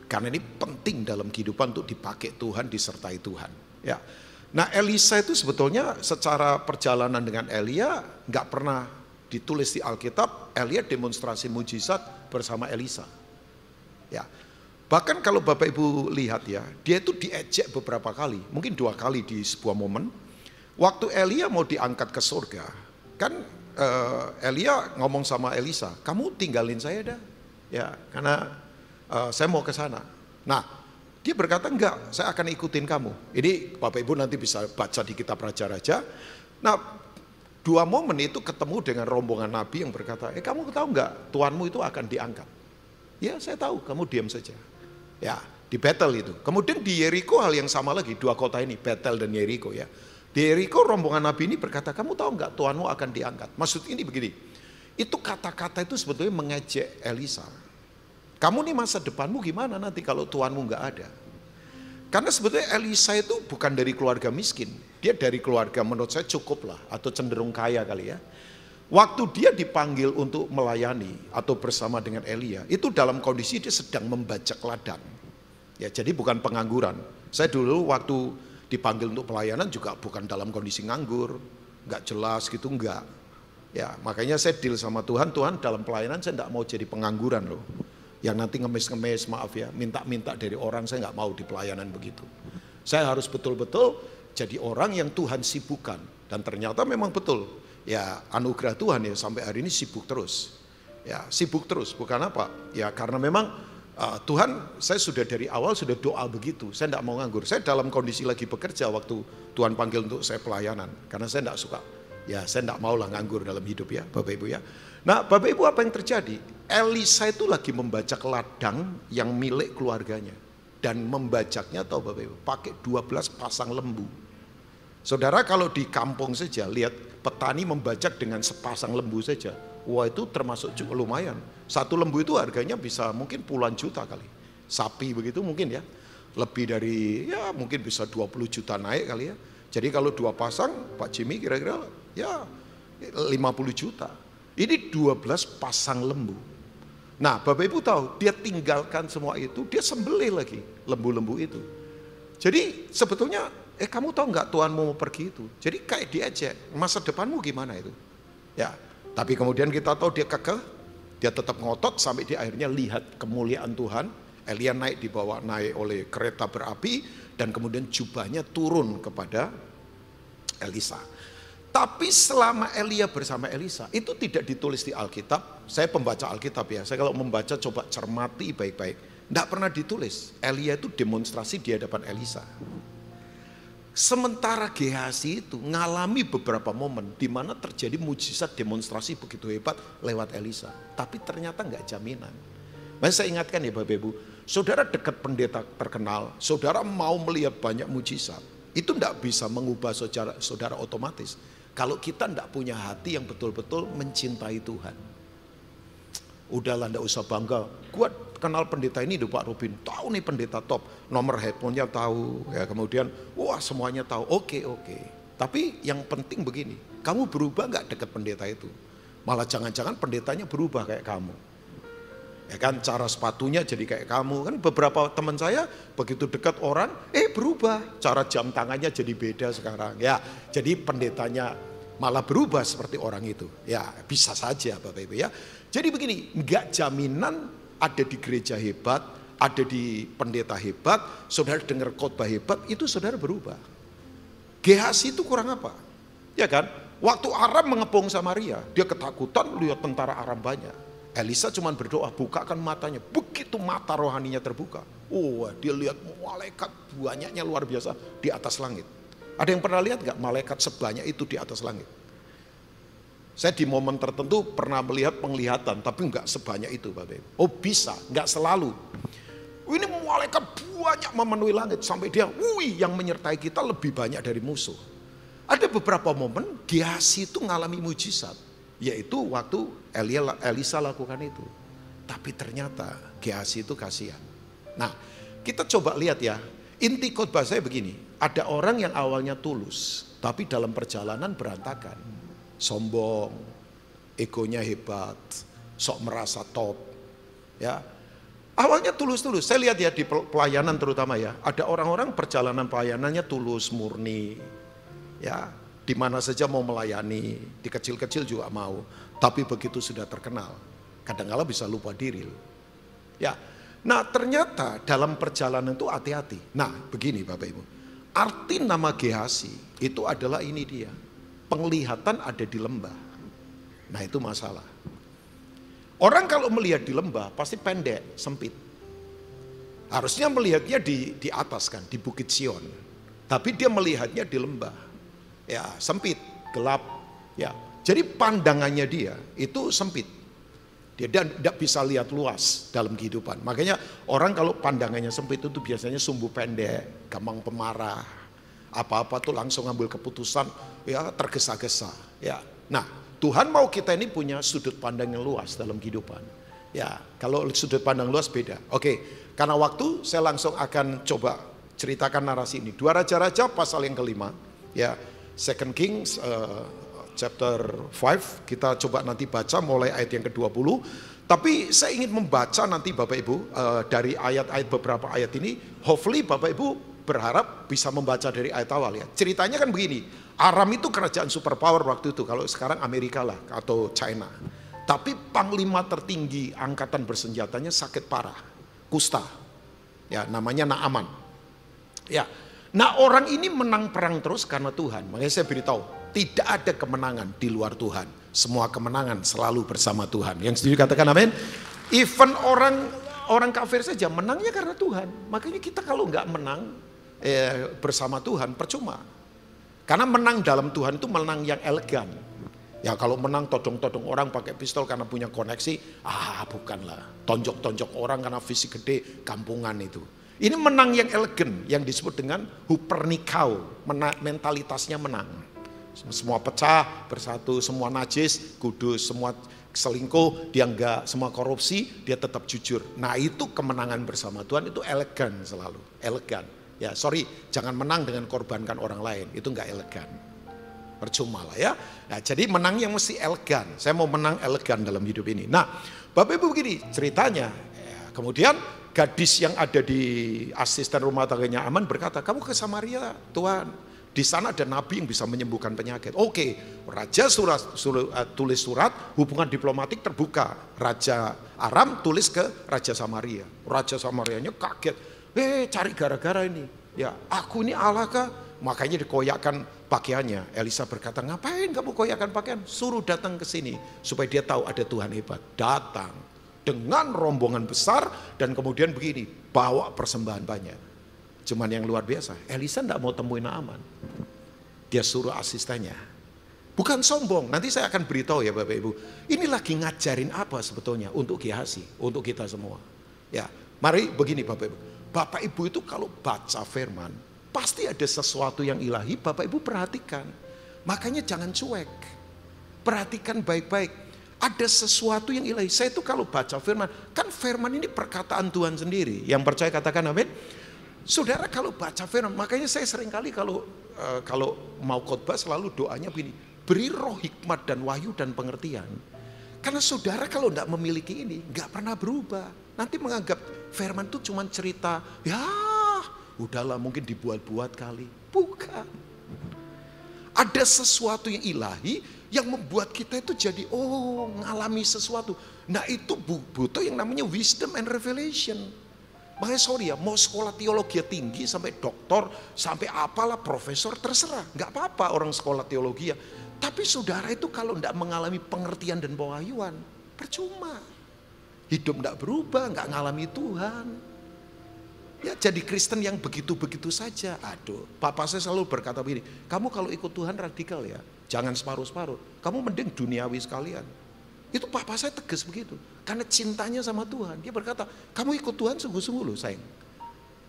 Karena ini penting dalam kehidupan untuk dipakai Tuhan, disertai Tuhan. Ya. Nah Elisa itu sebetulnya secara perjalanan dengan Elia nggak pernah ditulis di Alkitab, Elia demonstrasi mujizat bersama Elisa. Ya, bahkan kalau Bapak Ibu lihat ya, dia itu diejek beberapa kali, mungkin 2 kali di sebuah momen. Waktu Elia mau diangkat ke surga, kan Elia ngomong sama Elisa, kamu tinggalin saya dah, ya karena saya mau ke sana. Nah. Dia berkata enggak, saya akan ikutin kamu. Ini Bapak Ibu nanti bisa baca di kitab Raja-Raja. Nah 2 momen itu ketemu dengan rombongan Nabi yang berkata, kamu tahu enggak Tuanmu itu akan diangkat. Ya saya tahu, kamu diam saja. Ya di Betel itu. Kemudian di Yeriko hal yang sama lagi, 2 kota ini, Betel dan Yeriko ya. Di Yeriko rombongan Nabi ini berkata, kamu tahu enggak Tuanmu akan diangkat. Maksud ini begini, itu kata-kata itu sebetulnya mengejek Elisa. Kamu nih masa depanmu gimana nanti kalau Tuanmu nggak ada? Karena sebetulnya Elisa itu bukan dari keluarga miskin. Dia dari keluarga menurut saya cukup lah, atau cenderung kaya kali ya. Waktu dia dipanggil untuk melayani atau bersama dengan Elia, itu dalam kondisi dia sedang membajak ladang. Ya, jadi bukan pengangguran. Saya dulu waktu dipanggil untuk pelayanan juga bukan dalam kondisi nganggur, nggak jelas gitu, enggak. Ya, makanya saya deal sama Tuhan, Tuhan dalam pelayanan saya nggak mau jadi pengangguran loh. Yang nanti ngemis-ngemis, maaf ya, minta-minta dari orang, saya nggak mau di pelayanan begitu. Saya harus betul-betul jadi orang yang Tuhan sibukkan. Dan ternyata memang betul. Ya anugerah Tuhan ya sampai hari ini sibuk terus. Ya sibuk terus, bukan apa? Ya karena memang Tuhan, saya sudah dari awal sudah doa begitu. Saya tidak mau nganggur. Saya dalam kondisi lagi bekerja waktu Tuhan panggil untuk saya pelayanan. Karena saya tidak suka. Ya saya tidak mau lah nganggur dalam hidup ya Bapak Ibu ya. Nah Bapak Ibu apa yang terjadi? Elisa itu lagi membajak ladang yang milik keluarganya. Dan membajaknya tahu Bapak Ibu, pakai 12 pasang lembu. Saudara kalau di kampung saja lihat petani membajak dengan sepasang lembu saja. Wah itu termasuk cukup lumayan. Satu lembu itu harganya bisa mungkin puluhan juta kali. Sapi begitu mungkin ya. Lebih dari ya mungkin bisa 20 juta naik kali ya. Jadi kalau 2 pasang Pak Jimmy kira-kira ya 50 juta. Ini 12 pasang lembu. Nah Bapak Ibu tahu dia tinggalkan semua itu, dia sembelih lagi lembu-lembu itu. Jadi sebetulnya kamu tahu nggak Tuhan mau pergi itu. Jadi kayak diajak, masa depanmu gimana itu. Ya, tapi kemudian kita tahu dia kekeh, dia tetap ngotot sampai dia akhirnya lihat kemuliaan Tuhan. Elia naik dibawa naik oleh kereta berapi dan kemudian jubahnya turun kepada Elisa. Tapi selama Elia bersama Elisa itu tidak ditulis di Alkitab. Saya pembaca Alkitab ya. Saya kalau membaca coba cermati baik-baik. Tidak pernah ditulis. Elia itu demonstrasi di hadapan Elisa. Sementara Gehazi itu ngalami beberapa momen di mana terjadi mujizat demonstrasi begitu hebat lewat Elisa. Tapi ternyata nggak jaminan. Makanya saya ingatkan ya Bapak Ibu, saudara dekat pendeta terkenal, saudara mau melihat banyak mujizat, itu nggak bisa mengubah saudara otomatis. Kalau kita nggak punya hati yang betul-betul mencintai Tuhan. Udahlah nggak usah bangga, gua kenal pendeta ini Pak Robin, tahu nih pendeta top, nomor handphonenya tahu, ya kemudian wah semuanya tahu, oke. Tapi yang penting begini, kamu berubah nggak dekat pendeta itu? Malah jangan-jangan pendetanya berubah kayak kamu. Ya kan cara sepatunya jadi kayak kamu, kan beberapa teman saya begitu dekat orang, berubah, cara jam tangannya jadi beda sekarang. Ya, jadi pendetanya malah berubah seperti orang itu. Ya bisa saja Bapak Ibu ya. Jadi begini, nggak jaminan ada di gereja hebat, ada di pendeta hebat, saudara dengar khotbah hebat, itu saudara berubah. Gehazi itu kurang apa? Ya kan? Waktu Aram mengepung Samaria, dia ketakutan lihat tentara Aram banyak. Elisa cuma berdoa, bukakan matanya. Begitu mata rohaninya terbuka, dia lihat malaikat banyaknya luar biasa di atas langit. Ada yang pernah lihat gak malaikat sebanyak itu di atas langit? Saya di momen tertentu pernah melihat penglihatan, tapi nggak sebanyak itu Bapak Ibu. Bisa, nggak selalu. Ini malaikat banyak memenuhi langit sampai dia, yang menyertai kita lebih banyak dari musuh. Ada beberapa momen Gehazi itu ngalami mujizat, yaitu waktu Elisa lakukan itu. Tapi ternyata Gehazi itu kasihan. Nah, kita coba lihat ya. Inti khotbah saya begini, ada orang yang awalnya tulus, tapi dalam perjalanan berantakan. Sombong, egonya hebat, sok merasa top. Ya, awalnya tulus-tulus. Saya lihat ya di pelayanan terutama ya, ada orang-orang perjalanan pelayanannya tulus, murni. Ya, di mana saja mau melayani, di kecil-kecil juga mau. Tapi begitu sudah terkenal, kadang-kala bisa lupa diri. Ya, nah ternyata dalam perjalanan itu hati-hati. Nah begini Bapak Ibu, arti nama Gehazi itu adalah ini dia. Penglihatan ada di lembah. Nah itu masalah. Orang kalau melihat di lembah pasti pendek, sempit. Harusnya melihatnya di atas kan, di Bukit Sion. Tapi dia melihatnya di lembah. Ya sempit, gelap. Ya, jadi pandangannya dia itu sempit. Dia tidak bisa lihat luas dalam kehidupan. Makanya orang kalau pandangannya sempit itu biasanya sumbu pendek, gampang pemarah. Apa-apa tuh langsung ambil keputusan, ya tergesa-gesa. Ya, nah Tuhan mau kita ini punya sudut pandang yang luas dalam kehidupan. Ya, kalau sudut pandang luas beda. Oke, karena waktu saya langsung akan coba ceritakan narasi ini. 2 Raja-Raja pasal yang kelima, ya, 2 Kings chapter 5, kita coba nanti baca mulai ayat yang ke-20. Tapi saya ingin membaca nanti Bapak Ibu dari ayat-ayat, beberapa ayat ini, hopefully Bapak Ibu berharap bisa membaca dari ayat awal ya. Ceritanya kan begini, Aram itu kerajaan superpower waktu itu, kalau sekarang Amerika lah atau China. Tapi panglima tertinggi angkatan bersenjatanya sakit parah, kusta. Ya, namanya Naaman. Ya. Nah, orang ini menang perang terus karena Tuhan. Makanya saya beritahu, tidak ada kemenangan di luar Tuhan. Semua kemenangan selalu bersama Tuhan. Yang setuju katakan amin. Even orang kafir saja menangnya karena Tuhan. Makanya kita kalau nggak menang bersama Tuhan percuma. Karena menang dalam Tuhan itu menang yang elegan. Ya kalau menang todong-todong orang pakai pistol karena punya koneksi, bukanlah. Tonjok-tonjok orang karena fisik gede, kampungan itu. Ini menang yang elegan, yang disebut dengan hupernikau, mentalitasnya menang. Semua pecah, bersatu, semua najis, kudus, semua selingkuh, dia enggak, semua korupsi, dia tetap jujur. Nah itu kemenangan bersama Tuhan, itu elegan selalu, elegan. Ya sorry, jangan menang dengan korbankan orang lain, itu enggak elegan. Percuma lah ya. Nah, jadi menang yang mesti elegan, saya mau menang elegan dalam hidup ini. Nah Bapak Ibu begini ceritanya, kemudian gadis yang ada di asisten rumah tangganya Aman berkata, kamu ke Samaria Tuhan. Di sana ada nabi yang bisa menyembuhkan penyakit. Oke, raja tulis surat, hubungan diplomatik terbuka. Raja Aram tulis ke Raja Samaria. Raja Samarianya kaget. Cari gara-gara ini. Ya, aku ini Allah kah? Makanya dikoyakkan pakaiannya. Elisa berkata, ngapain kamu koyakkan pakaian? Suruh datang ke sini supaya dia tahu ada Tuhan hebat. Datang dengan rombongan besar dan kemudian begini, bawa persembahan banyak. Cuman yang luar biasa, Elisa tidak mau temuin Naaman. Dia suruh asistennya. Bukan sombong, nanti saya akan beritahu ya Bapak Ibu. Ini lagi ngajarin apa sebetulnya untuk Gehazi, untuk kita semua. Ya, mari begini Bapak Ibu. Bapak Ibu itu kalau baca firman, pasti ada sesuatu yang ilahi, Bapak Ibu perhatikan. Makanya jangan cuek. Perhatikan baik-baik. Ada sesuatu yang ilahi. Saya itu kalau baca firman, kan firman ini perkataan Tuhan sendiri. Yang percaya katakan amin. Saudara kalau baca firman, makanya saya seringkali kalau mau khotbah selalu doanya begini, beri roh hikmat dan wahyu dan pengertian. Karena saudara kalau tidak memiliki ini, nggak pernah berubah. Nanti menganggap firman itu cuma cerita, ya udahlah mungkin dibuat-buat kali. Bukan. Ada sesuatu yang ilahi yang membuat kita itu jadi, ngalami sesuatu. Nah itu butuh yang namanya wisdom and revelation. Makanya sorry ya, mau sekolah teologi tinggi sampai doktor, sampai apalah profesor terserah. Nggak apa-apa orang sekolah teologi ya. Tapi saudara itu kalau tidak mengalami pengertian dan pewahyuan, percuma. Hidup tidak berubah, nggak ngalami Tuhan. Ya jadi Kristen yang begitu-begitu saja. Aduh, Papa saya selalu berkata begini, kamu kalau ikut Tuhan radikal ya, jangan separuh-separuh. Kamu mending duniawi sekalian. Itu Papa saya tegas begitu. Karena cintanya sama Tuhan. Dia berkata, kamu ikut Tuhan sungguh-sungguh loh sayang.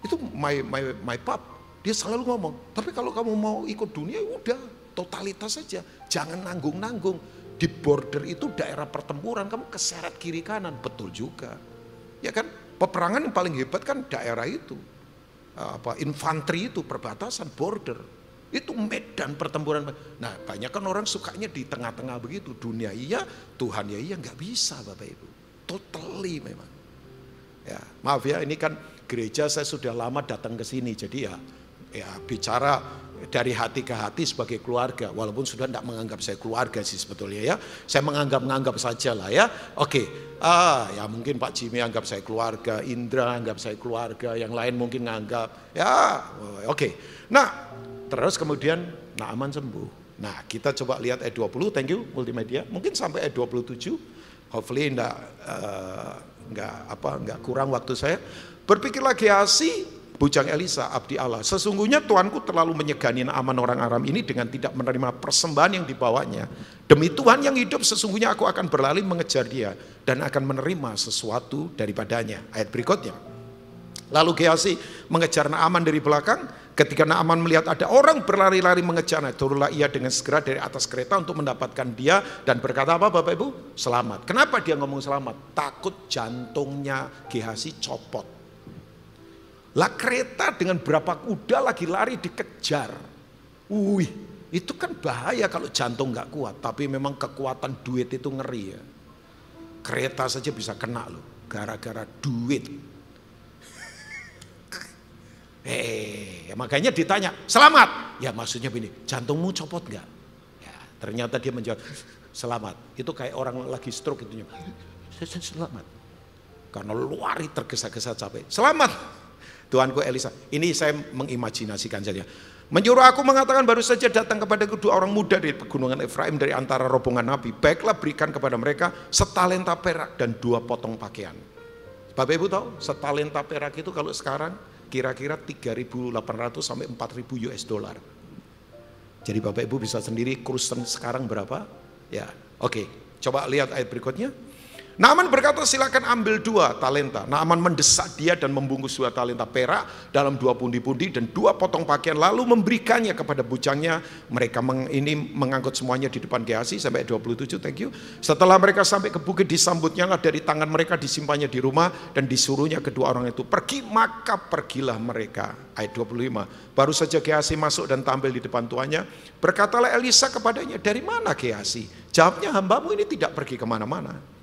Itu my pap. Dia selalu ngomong, tapi kalau kamu mau ikut dunia udah totalitas saja. Jangan nanggung-nanggung. Di border itu daerah pertempuran, kamu keseret kiri kanan. Betul juga. Ya kan, peperangan yang paling hebat kan daerah itu. Infanteri itu, perbatasan, border. Itu medan pertempuran. Nah banyak kan orang sukanya di tengah-tengah begitu. Dunia iya, Tuhan ya iya, nggak bisa Bapak Ibu. Totally memang. Ya maaf ya, ini kan gereja saya sudah lama datang ke sini. Jadi ya bicara dari hati ke hati sebagai keluarga. Walaupun sudah tidak menganggap saya keluarga sih sebetulnya ya. Saya menganggap saja lah ya. Oke, ya mungkin Pak Jimmy anggap saya keluarga, Indra anggap saya keluarga, yang lain mungkin nganggap ya oke. Nah terus kemudian Naaman sembuh. Nah kita coba lihat ayat 20, thank you multimedia. Mungkin sampai ayat 27, hopefully enggak kurang waktu saya. Berpikirlah Gehazi, bujang Elisa, abdi Allah. Sesungguhnya Tuanku terlalu menyegani Naaman orang Aram ini dengan tidak menerima persembahan yang dibawanya. Demi Tuhan yang hidup, sesungguhnya aku akan berlari mengejar dia dan akan menerima sesuatu daripadanya. Ayat berikutnya. Lalu Gehazi mengejar Naaman dari belakang. Ketika Naaman melihat ada orang berlari-lari mengejarnya, turunlah ia dengan segera dari atas kereta untuk mendapatkan dia dan berkata apa Bapak Ibu? Selamat. Kenapa dia ngomong selamat? Takut jantungnya Gehazi copot. Lah kereta dengan berapa kuda lagi lari dikejar. Wih, itu kan bahaya kalau jantung nggak kuat. Tapi memang kekuatan duit itu ngeri ya. Kereta saja bisa kena loh, gara-gara duit. Makanya ditanya, selamat. Ya maksudnya begini, jantungmu copot nggak? Ya, ternyata dia menjawab, selamat. Itu kayak orang lagi stroke itu. Selamat. Karena lari tergesa-gesa capek. Selamat. Tuanku Elisa, ini saya mengimajinasikan saja. Menyuruh aku mengatakan baru saja datang kepada kedua orang muda dari pegunungan Efraim dari antara rombongan Nabi. Baiklah berikan kepada mereka setalenta perak dan 2 potong pakaian. Bapak Ibu tahu setalenta perak itu kalau sekarang kira-kira 3.800 sampai 4.000 US dollar. Jadi Bapak Ibu bisa sendiri kursen sekarang berapa? Ya, oke. Coba lihat ayat berikutnya. Naaman berkata silakan ambil 2 talenta. Naaman mendesak dia dan membungkus 2 talenta perak dalam 2 pundi-pundi dan 2 potong pakaian lalu memberikannya kepada bujangnya. Mereka ini mengangkut semuanya di depan Gehazi sampai 27, thank you. Setelah mereka sampai ke bukit disambutnya lah dari tangan mereka, disimpannya di rumah dan disuruhnya kedua orang itu pergi, maka pergilah mereka. Ayat 25. Baru saja Gehazi masuk dan tampil di depan tuannya. Berkatalah Elisa kepadanya, dari mana Gehazi? Jawabnya, hambamu ini tidak pergi kemana-mana.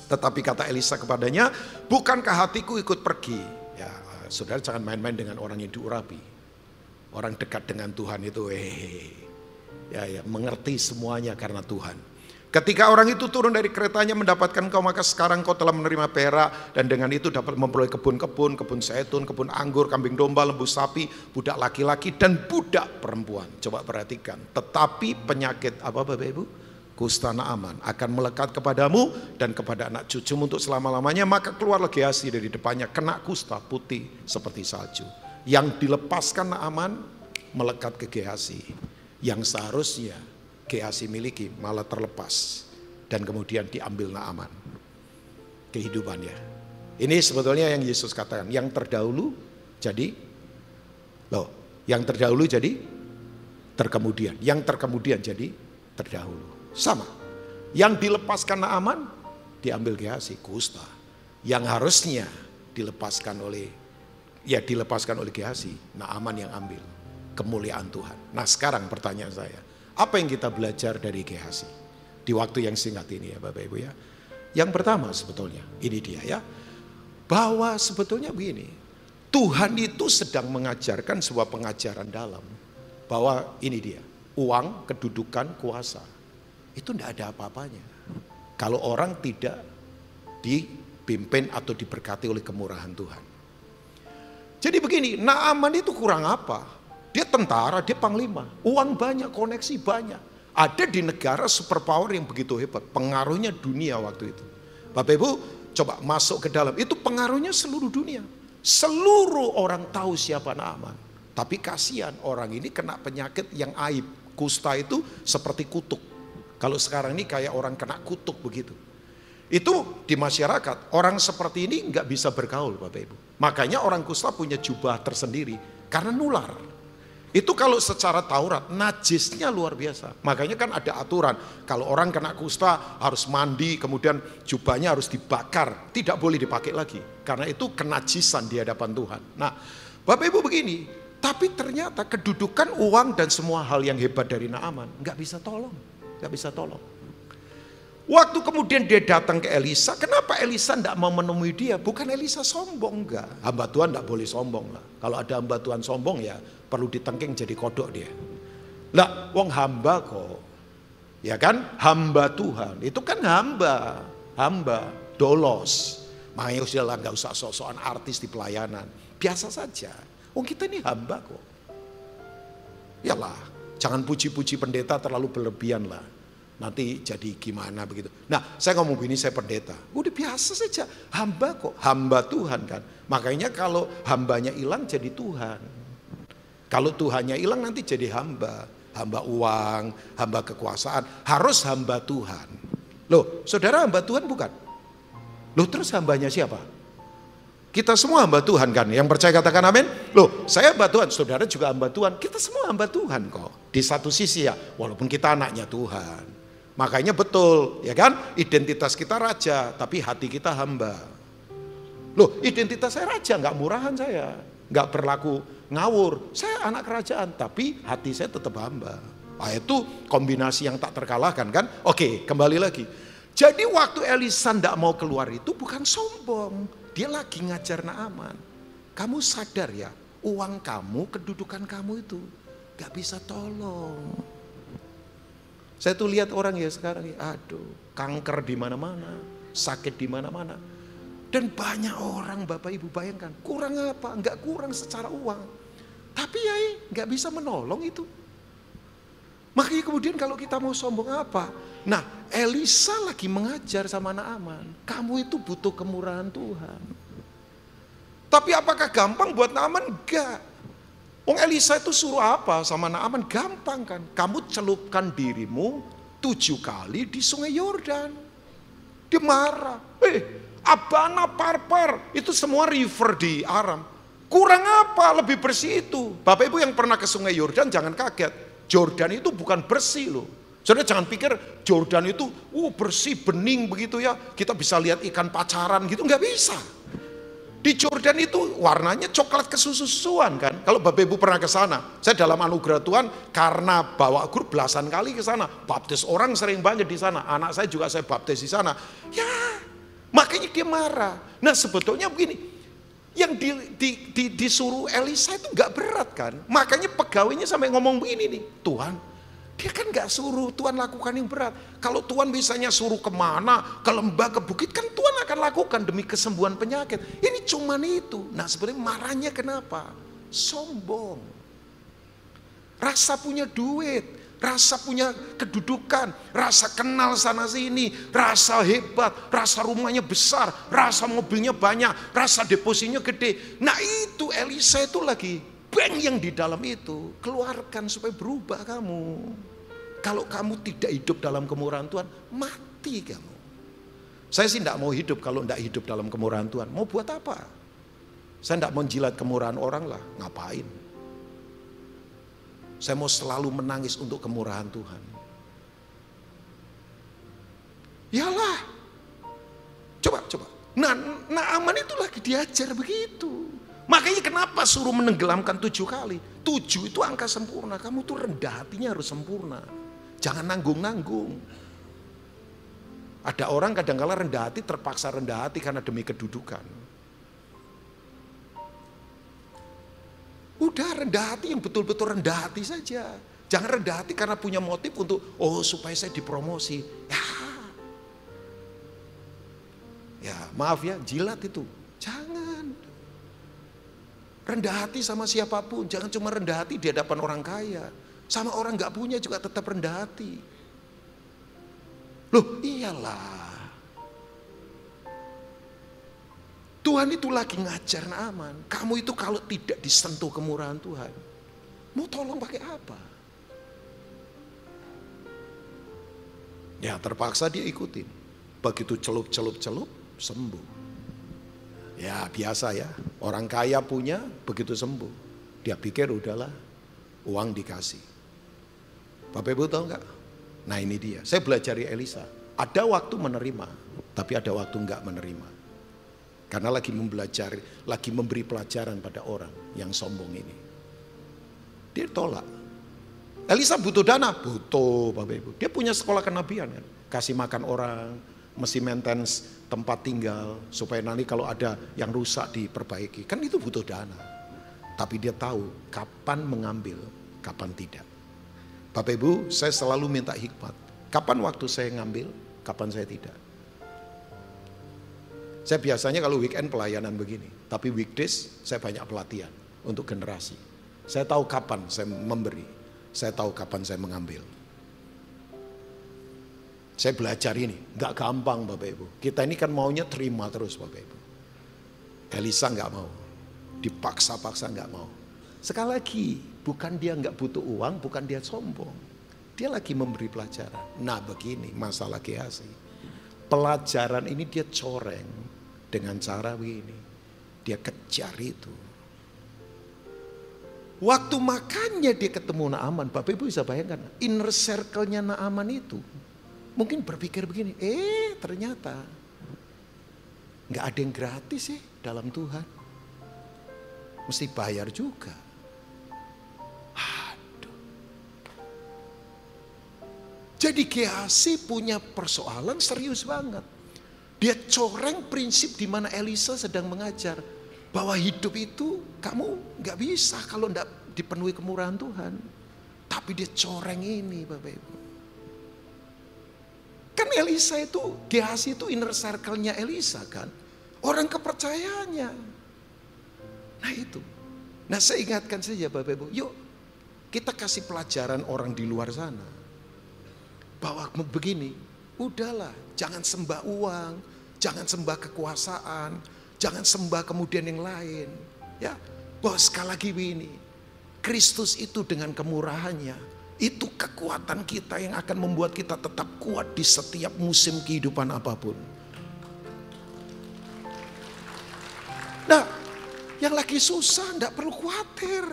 Tetapi kata Elisa kepadanya, bukankah hatiku ikut pergi? Ya, saudara jangan main-main dengan orang yang diurapi. Orang dekat dengan Tuhan itu, ya, mengerti semuanya karena Tuhan. Ketika orang itu turun dari keretanya mendapatkan kau, maka sekarang kau telah menerima perak dan dengan itu dapat memperoleh kebun-kebun, kebun zaitun, kebun anggur, kambing domba, lembu sapi, budak laki-laki dan budak perempuan. Coba perhatikan. Tetapi penyakit apa Bapak Ibu? Kusta Naaman akan melekat kepadamu dan kepada anak cucumu untuk selama-lamanya. Maka keluarlah Gehazi dari depannya kena kusta putih seperti salju. Yang dilepaskan Naaman melekat ke Gehazi. Yang seharusnya Gehazi miliki malah terlepas. Dan kemudian diambil Naaman kehidupannya. Ini sebetulnya yang Yesus katakan. Yang terdahulu jadi yang terdahulu jadi terkemudian. Yang terkemudian jadi terdahulu. Sama, yang dilepaskan Naaman diambil Gehazi, kusta. Yang harusnya dilepaskan oleh Gehazi, Naaman yang ambil, kemuliaan Tuhan. Nah sekarang pertanyaan saya, apa yang kita belajar dari Gehazi di waktu yang singkat ini ya Bapak Ibu ya? Yang pertama sebetulnya, ini dia ya, bahwa sebetulnya begini, Tuhan itu sedang mengajarkan sebuah pengajaran dalam, bahwa ini dia, uang, kedudukan, kuasa. Itu tidak ada apa-apanya kalau orang tidak dipimpin atau diberkati oleh kemurahan Tuhan. Jadi begini, Naaman itu kurang apa? Dia tentara, dia panglima, uang banyak, koneksi banyak. Ada di negara superpower yang begitu hebat, pengaruhnya dunia waktu itu. Bapak Ibu coba masuk ke dalam, itu pengaruhnya seluruh dunia. Seluruh orang tahu siapa Naaman. Tapi kasihan orang ini kena penyakit yang aib. Kusta itu seperti kutuk. Kalau sekarang ini kayak orang kena kutuk begitu. Itu di masyarakat, orang seperti ini nggak bisa bergaul Bapak Ibu. Makanya orang kusta punya jubah tersendiri, karena nular. Itu kalau secara Taurat, najisnya luar biasa. Makanya kan ada aturan, kalau orang kena kusta harus mandi, kemudian jubahnya harus dibakar. Tidak boleh dipakai lagi, karena itu kenajisan di hadapan Tuhan. Nah Bapak Ibu begini, tapi ternyata kedudukan, uang dan semua hal yang hebat dari Naaman nggak bisa tolong. Gak bisa tolong. Waktu kemudian dia datang ke Elisa, kenapa Elisa tidak mau menemui dia? Bukan Elisa sombong, enggak. Hamba Tuhan tidak boleh sombong lah. Kalau ada hamba Tuhan sombong ya perlu ditengking jadi kodok dia. Lah, wong hamba kok. Ya kan, hamba Tuhan. Itu kan hamba, dolos. Makanya udahlah gak usah sok-sokan artis di pelayanan. Biasa saja. Wong kita ini hamba kok. Yalah. Jangan puji-puji pendeta terlalu berlebihan lah. Nanti jadi gimana begitu. Nah saya ngomong begini, saya pendeta. Udah biasa saja. Hamba kok. Hamba Tuhan kan. Makanya kalau hambanya hilang jadi Tuhan. Kalau Tuhannya hilang nanti jadi hamba. Hamba uang, hamba kekuasaan. Harus hamba Tuhan. Loh saudara hamba Tuhan bukan? Loh terus hambanya siapa? Kita semua hamba Tuhan kan, yang percaya katakan amin. Loh saya hamba Tuhan, saudara juga hamba Tuhan. Kita semua hamba Tuhan kok. Di satu sisi ya, walaupun kita anaknya Tuhan. Makanya betul ya kan, identitas kita raja, tapi hati kita hamba. Loh, identitas saya raja, nggak murahan saya. Nggak berlaku ngawur. Saya anak kerajaan, tapi hati saya tetap hamba. Nah, itu kombinasi yang tak terkalahkan kan. Oke, kembali lagi. Jadi waktu Elisa nggak mau keluar itu bukan sombong. Dia lagi ngajar Naaman. Kamu sadar ya, uang kamu, kedudukan kamu itu gak bisa tolong. Saya tuh lihat orang ya sekarang, aduh, kanker di mana-mana, sakit di mana-mana. Dan banyak orang Bapak Ibu bayangkan, kurang apa? Enggak kurang secara uang. Tapi ya enggak bisa menolong itu. Makanya kemudian kalau kita mau sombong apa? Nah, Elisa lagi mengajar sama Naaman, kamu itu butuh kemurahan Tuhan. Tapi apakah gampang buat Naaman? Enggak. Wong Elisa itu suruh apa sama Naaman? Gampang kan. Kamu celupkan dirimu 7 kali di sungai Yordan. Dia marah. Abana, Parpar, itu semua river di Aram. Kurang apa? Lebih bersih itu. Bapak Ibu yang pernah ke sungai Yordan jangan kaget. Jordan itu bukan bersih loh. Saudara jangan pikir Jordan itu bersih, bening begitu ya. Kita bisa lihat ikan pacaran gitu, nggak bisa. Di Jordan itu warnanya coklat kesusu-susuan kan. Kalau Bapak Ibu pernah ke sana, saya dalam anugerah Tuhan karena bawa grup belasan kali ke sana, baptis orang sering banget di sana. Anak saya juga saya baptis di sana. Ya, makanya dia marah. Nah sebetulnya begini, yang disuruh Elisa itu nggak berat kan. Makanya pegawainya sampai ngomong begini nih, Tuhan, dia kan nggak suruh Tuhan lakukan yang berat. Kalau Tuhan misalnya suruh kemana, ke lembah, ke bukit, kan Tuhan akan lakukan demi kesembuhan penyakit. Ini cuman itu. Nah sebenarnya marahnya kenapa? Sombong. Rasa punya duit, rasa punya kedudukan, rasa kenal sana sini, rasa hebat, rasa rumahnya besar, rasa mobilnya banyak, rasa depositnya gede. Nah itu Elisa itu lagi bank yang di dalam itu, keluarkan supaya berubah kamu. Kalau kamu tidak hidup dalam kemurahan Tuhan, mati kamu. Saya sih tidak mau hidup kalau tidak hidup dalam kemurahan Tuhan. Mau buat apa? Saya tidak menjilat kemurahan orang lah, ngapain? Saya mau selalu menangis untuk kemurahan Tuhan. Yalah. Coba. Nah, Naaman itu lagi diajar begitu. Makanya kenapa suruh menenggelamkan 7 kali? 7 itu angka sempurna. Kamu tuh rendah hatinya harus sempurna. Jangan nanggung-nanggung. Ada orang kadang-kala rendah hati, terpaksa rendah hati karena demi kedudukan. Udah rendah hati yang betul-betul rendah hati saja. Jangan rendah hati karena punya motif untuk, supaya saya dipromosi. Ya maaf ya, jilat itu. Jangan. Rendah hati sama siapapun, jangan cuma rendah hati di hadapan orang kaya. Sama orang gak punya juga tetap rendah hati. Loh iyalah. Tuhan itu lagi ngajar Naaman. Kamu itu kalau tidak disentuh kemurahan Tuhan, mau tolong pakai apa? Ya terpaksa dia ikutin. Begitu celup, sembuh. Ya biasa ya, orang kaya punya, begitu sembuh. Dia pikir udahlah, uang dikasih. Bapak Ibu tahu enggak? Nah ini dia, saya belajar dari Elisa. Ada waktu menerima, tapi ada waktu enggak menerima. Karena lagi memberi pelajaran pada orang yang sombong ini. Dia tolak. Elisa butuh dana? Butuh Bapak Ibu. Dia punya sekolah kenabian kan. Kasih makan orang, mesti maintenance tempat tinggal. Supaya nanti kalau ada yang rusak diperbaiki. Kan itu butuh dana. Tapi dia tahu kapan mengambil, kapan tidak. Bapak Ibu, saya selalu minta hikmat. Kapan waktu saya ngambil, kapan saya tidak. Saya biasanya kalau weekend pelayanan begini. Tapi weekdays saya banyak pelatihan untuk generasi. Saya tahu kapan saya memberi. Saya tahu kapan saya mengambil. Saya belajar ini. Gak gampang Bapak Ibu. Kita ini kan maunya terima terus Bapak Ibu. Elisa gak mau. Dipaksa-paksa gak mau. Sekali lagi, bukan dia gak butuh uang, bukan dia sombong. Dia lagi memberi pelajaran. Nah begini masalah Gehazi. Pelajaran ini dia coreng dengan cara begini. Dia kejar itu. Waktu makannya dia ketemu Naaman. Bapak Ibu bisa bayangkan. Inner circle-nya Naaman itu. Mungkin berpikir begini. Ternyata. Gak ada yang gratis sih dalam Tuhan? Mesti bayar juga. Aduh. Jadi Gehazi punya persoalan serius banget. Dia coreng prinsip di mana Elisa sedang mengajar. Bahwa hidup itu kamu gak bisa kalau gak dipenuhi kemurahan Tuhan. Tapi dia coreng ini Bapak Ibu. Kan Elisa itu, Gehazi itu inner circle-nya Elisa kan. Orang kepercayaannya. Nah itu. Nah saya ingatkan saja Bapak Ibu, yuk kita kasih pelajaran orang di luar sana. Bahwa begini, udahlah jangan sembah uang, jangan sembah kekuasaan, jangan sembah kemudian yang lain. Ya, bahwa sekali lagi ini, Kristus itu dengan kemurahannya, itu kekuatan kita yang akan membuat kita tetap kuat di setiap musim kehidupan apapun. Nah, yang lagi susah enggak perlu khawatir.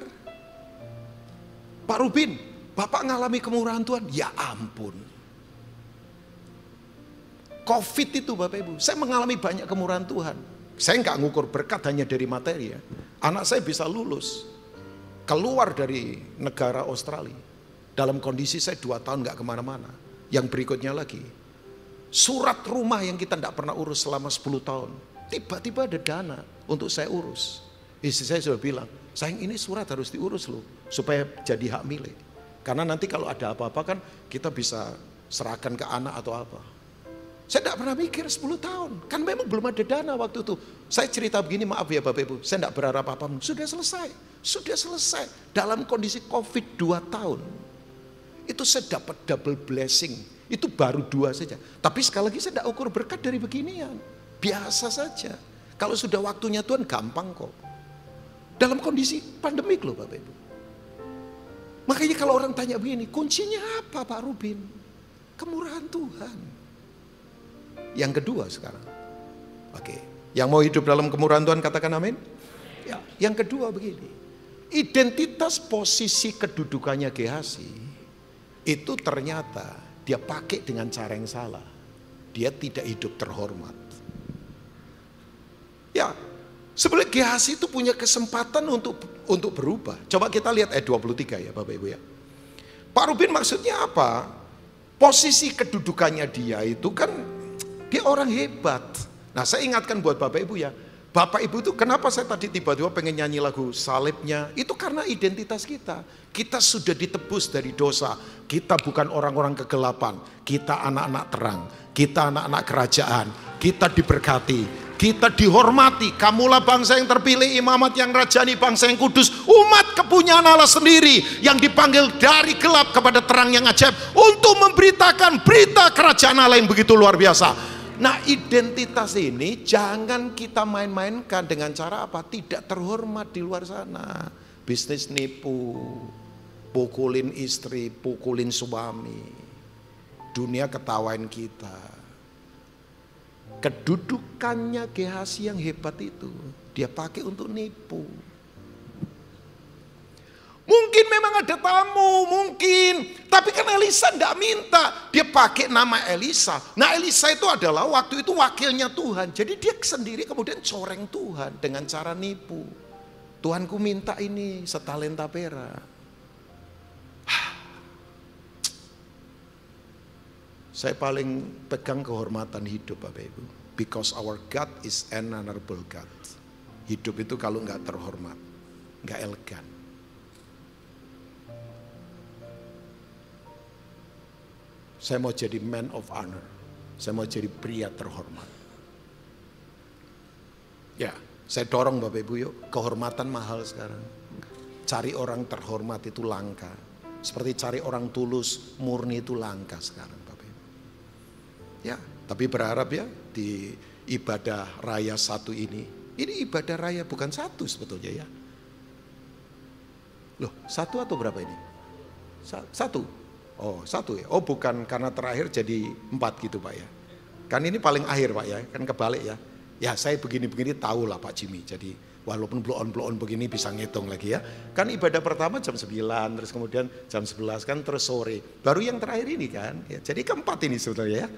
Pak Rubin, Bapak ngalami kemurahan Tuhan? Ya ampun. Covid itu Bapak Ibu, saya mengalami banyak kemurahan Tuhan. Saya enggak ngukur berkat hanya dari materi ya. Anak saya bisa lulus, keluar dari negara Australia. Dalam kondisi saya 2 tahun gak kemana-mana. Yang berikutnya lagi, surat rumah yang kita gak pernah urus selama 10 tahun. Tiba-tiba ada dana untuk saya urus. Istri saya sudah bilang, sayang ini surat harus diurus loh. Supaya jadi hak milik. Karena nanti kalau ada apa-apa kan kita bisa serahkan ke anak atau apa. Saya gak pernah mikir 10 tahun. Kan memang belum ada dana waktu itu. Saya cerita begini, maaf ya Bapak Ibu. Saya gak berharap apa-apa. Sudah selesai. Sudah selesai. Dalam kondisi Covid 2 tahun. Itu saya dapat double blessing. Itu baru 2 saja. Tapi sekali lagi saya tidak ukur berkat dari beginian. Biasa saja. Kalau sudah waktunya Tuhan gampang kok. Dalam kondisi pandemik loh Bapak Ibu. Makanya kalau orang tanya begini, kuncinya apa Pak Rubin? Kemurahan Tuhan. Yang kedua sekarang. Oke. Yang mau hidup dalam kemurahan Tuhan katakan amin. Ya. Yang kedua begini. Identitas posisi kedudukannya Gehazi. Itu ternyata dia pakai dengan cara yang salah. Dia tidak hidup terhormat. Ya, sebenarnya Gehazi itu punya kesempatan untuk berubah. Coba kita lihat ayat 23 ya Bapak Ibu ya. Pak Rubin maksudnya apa? Posisi kedudukannya dia itu kan dia orang hebat. Nah saya ingatkan buat Bapak Ibu ya. Bapak Ibu itu kenapa saya tadi tiba-tiba pengen nyanyi lagu salibnya. Itu karena identitas kita. Kita sudah ditebus dari dosa. Kita bukan orang-orang kegelapan. Kita anak-anak terang. Kita anak-anak kerajaan. Kita diberkati. Kita dihormati. Kamulah bangsa yang terpilih, imamat yang rajani, bangsa yang kudus. Umat kepunyaan Allah sendiri. Yang dipanggil dari gelap kepada terang yang ajaib. Untuk memberitakan berita kerajaan Allah yang begitu luar biasa. Nah identitas ini jangan kita main-mainkan dengan cara apa? Tidak terhormat di luar sana. Bisnis nipu, pukulin istri, pukulin suami. Dunia ketawain kita. Kedudukannya Gehazi yang hebat itu, dia pakai untuk nipu. Mungkin memang ada tamu, mungkin. Tapi kan Elisa tidak minta. Dia pakai nama Elisa. Nah Elisa itu adalah waktu itu wakilnya Tuhan. Jadi dia sendiri kemudian coreng Tuhan dengan cara nipu. Tuhanku minta ini setalenta perak. Saya paling pegang kehormatan hidup Bapak Ibu. Because our God is an honorable God. Hidup itu kalau nggak terhormat, nggak elegan. Saya mau jadi man of honor. Saya mau jadi pria terhormat. Ya, saya dorong Bapak Ibu yuk. Kehormatan mahal sekarang. Cari orang terhormat itu langka. Seperti cari orang tulus, murni itu langka sekarang Bapak Ibu. Ya, tapi berharap ya di ibadah raya 1 ini. Ini ibadah raya bukan 1 sebetulnya ya. Loh, 1 atau berapa ini? 1. Oh 1 ya, oh bukan karena terakhir jadi 4 gitu Pak ya. Kan ini paling akhir Pak ya, kan kebalik ya. Ya saya begini-begini tahu lah Pak Jimmy. Jadi walaupun blow on begini bisa ngitung lagi ya. Kan ibadah pertama jam 9, terus kemudian jam 11 kan terus sore. Baru yang terakhir ini kan, ya, jadi keempat ini sebetulnya ya.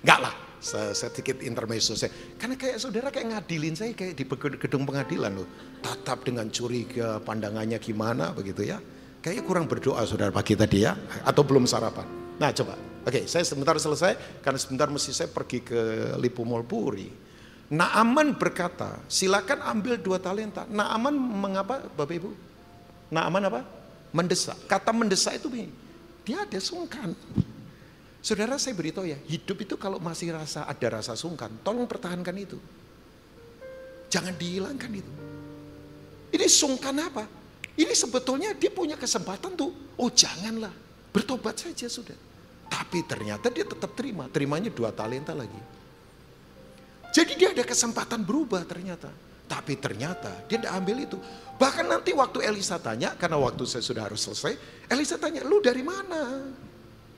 Enggak lah, saya sedikit intermezzo saya. Karena kayak saudara kayak ngadilin saya kayak di gedung pengadilan loh. Tatap dengan curiga, pandangannya gimana begitu ya. Kayaknya kurang berdoa saudara pagi tadi ya. Atau belum sarapan. Nah coba, oke, saya sebentar selesai. Karena sebentar mesti saya pergi ke Lipo Molpuri. Naaman berkata, silakan ambil 2 talenta. Naaman mengapa Bapak Ibu? Naaman apa? Mendesak. Kata mendesak itu dia ada sungkan. Saudara saya beritahu ya, hidup itu kalau masih ada rasa sungkan, tolong pertahankan itu. Jangan dihilangkan itu. Ini sungkan apa? Ini sebetulnya dia punya kesempatan tuh, oh janganlah, bertobat saja sudah. Tapi ternyata dia tetap terimanya 2 talenta lagi. Jadi dia ada kesempatan berubah ternyata. Tapi ternyata dia tidak ambil itu. Bahkan nanti waktu Elisa tanya, karena waktu saya sudah harus selesai, Elisa tanya, lu dari mana?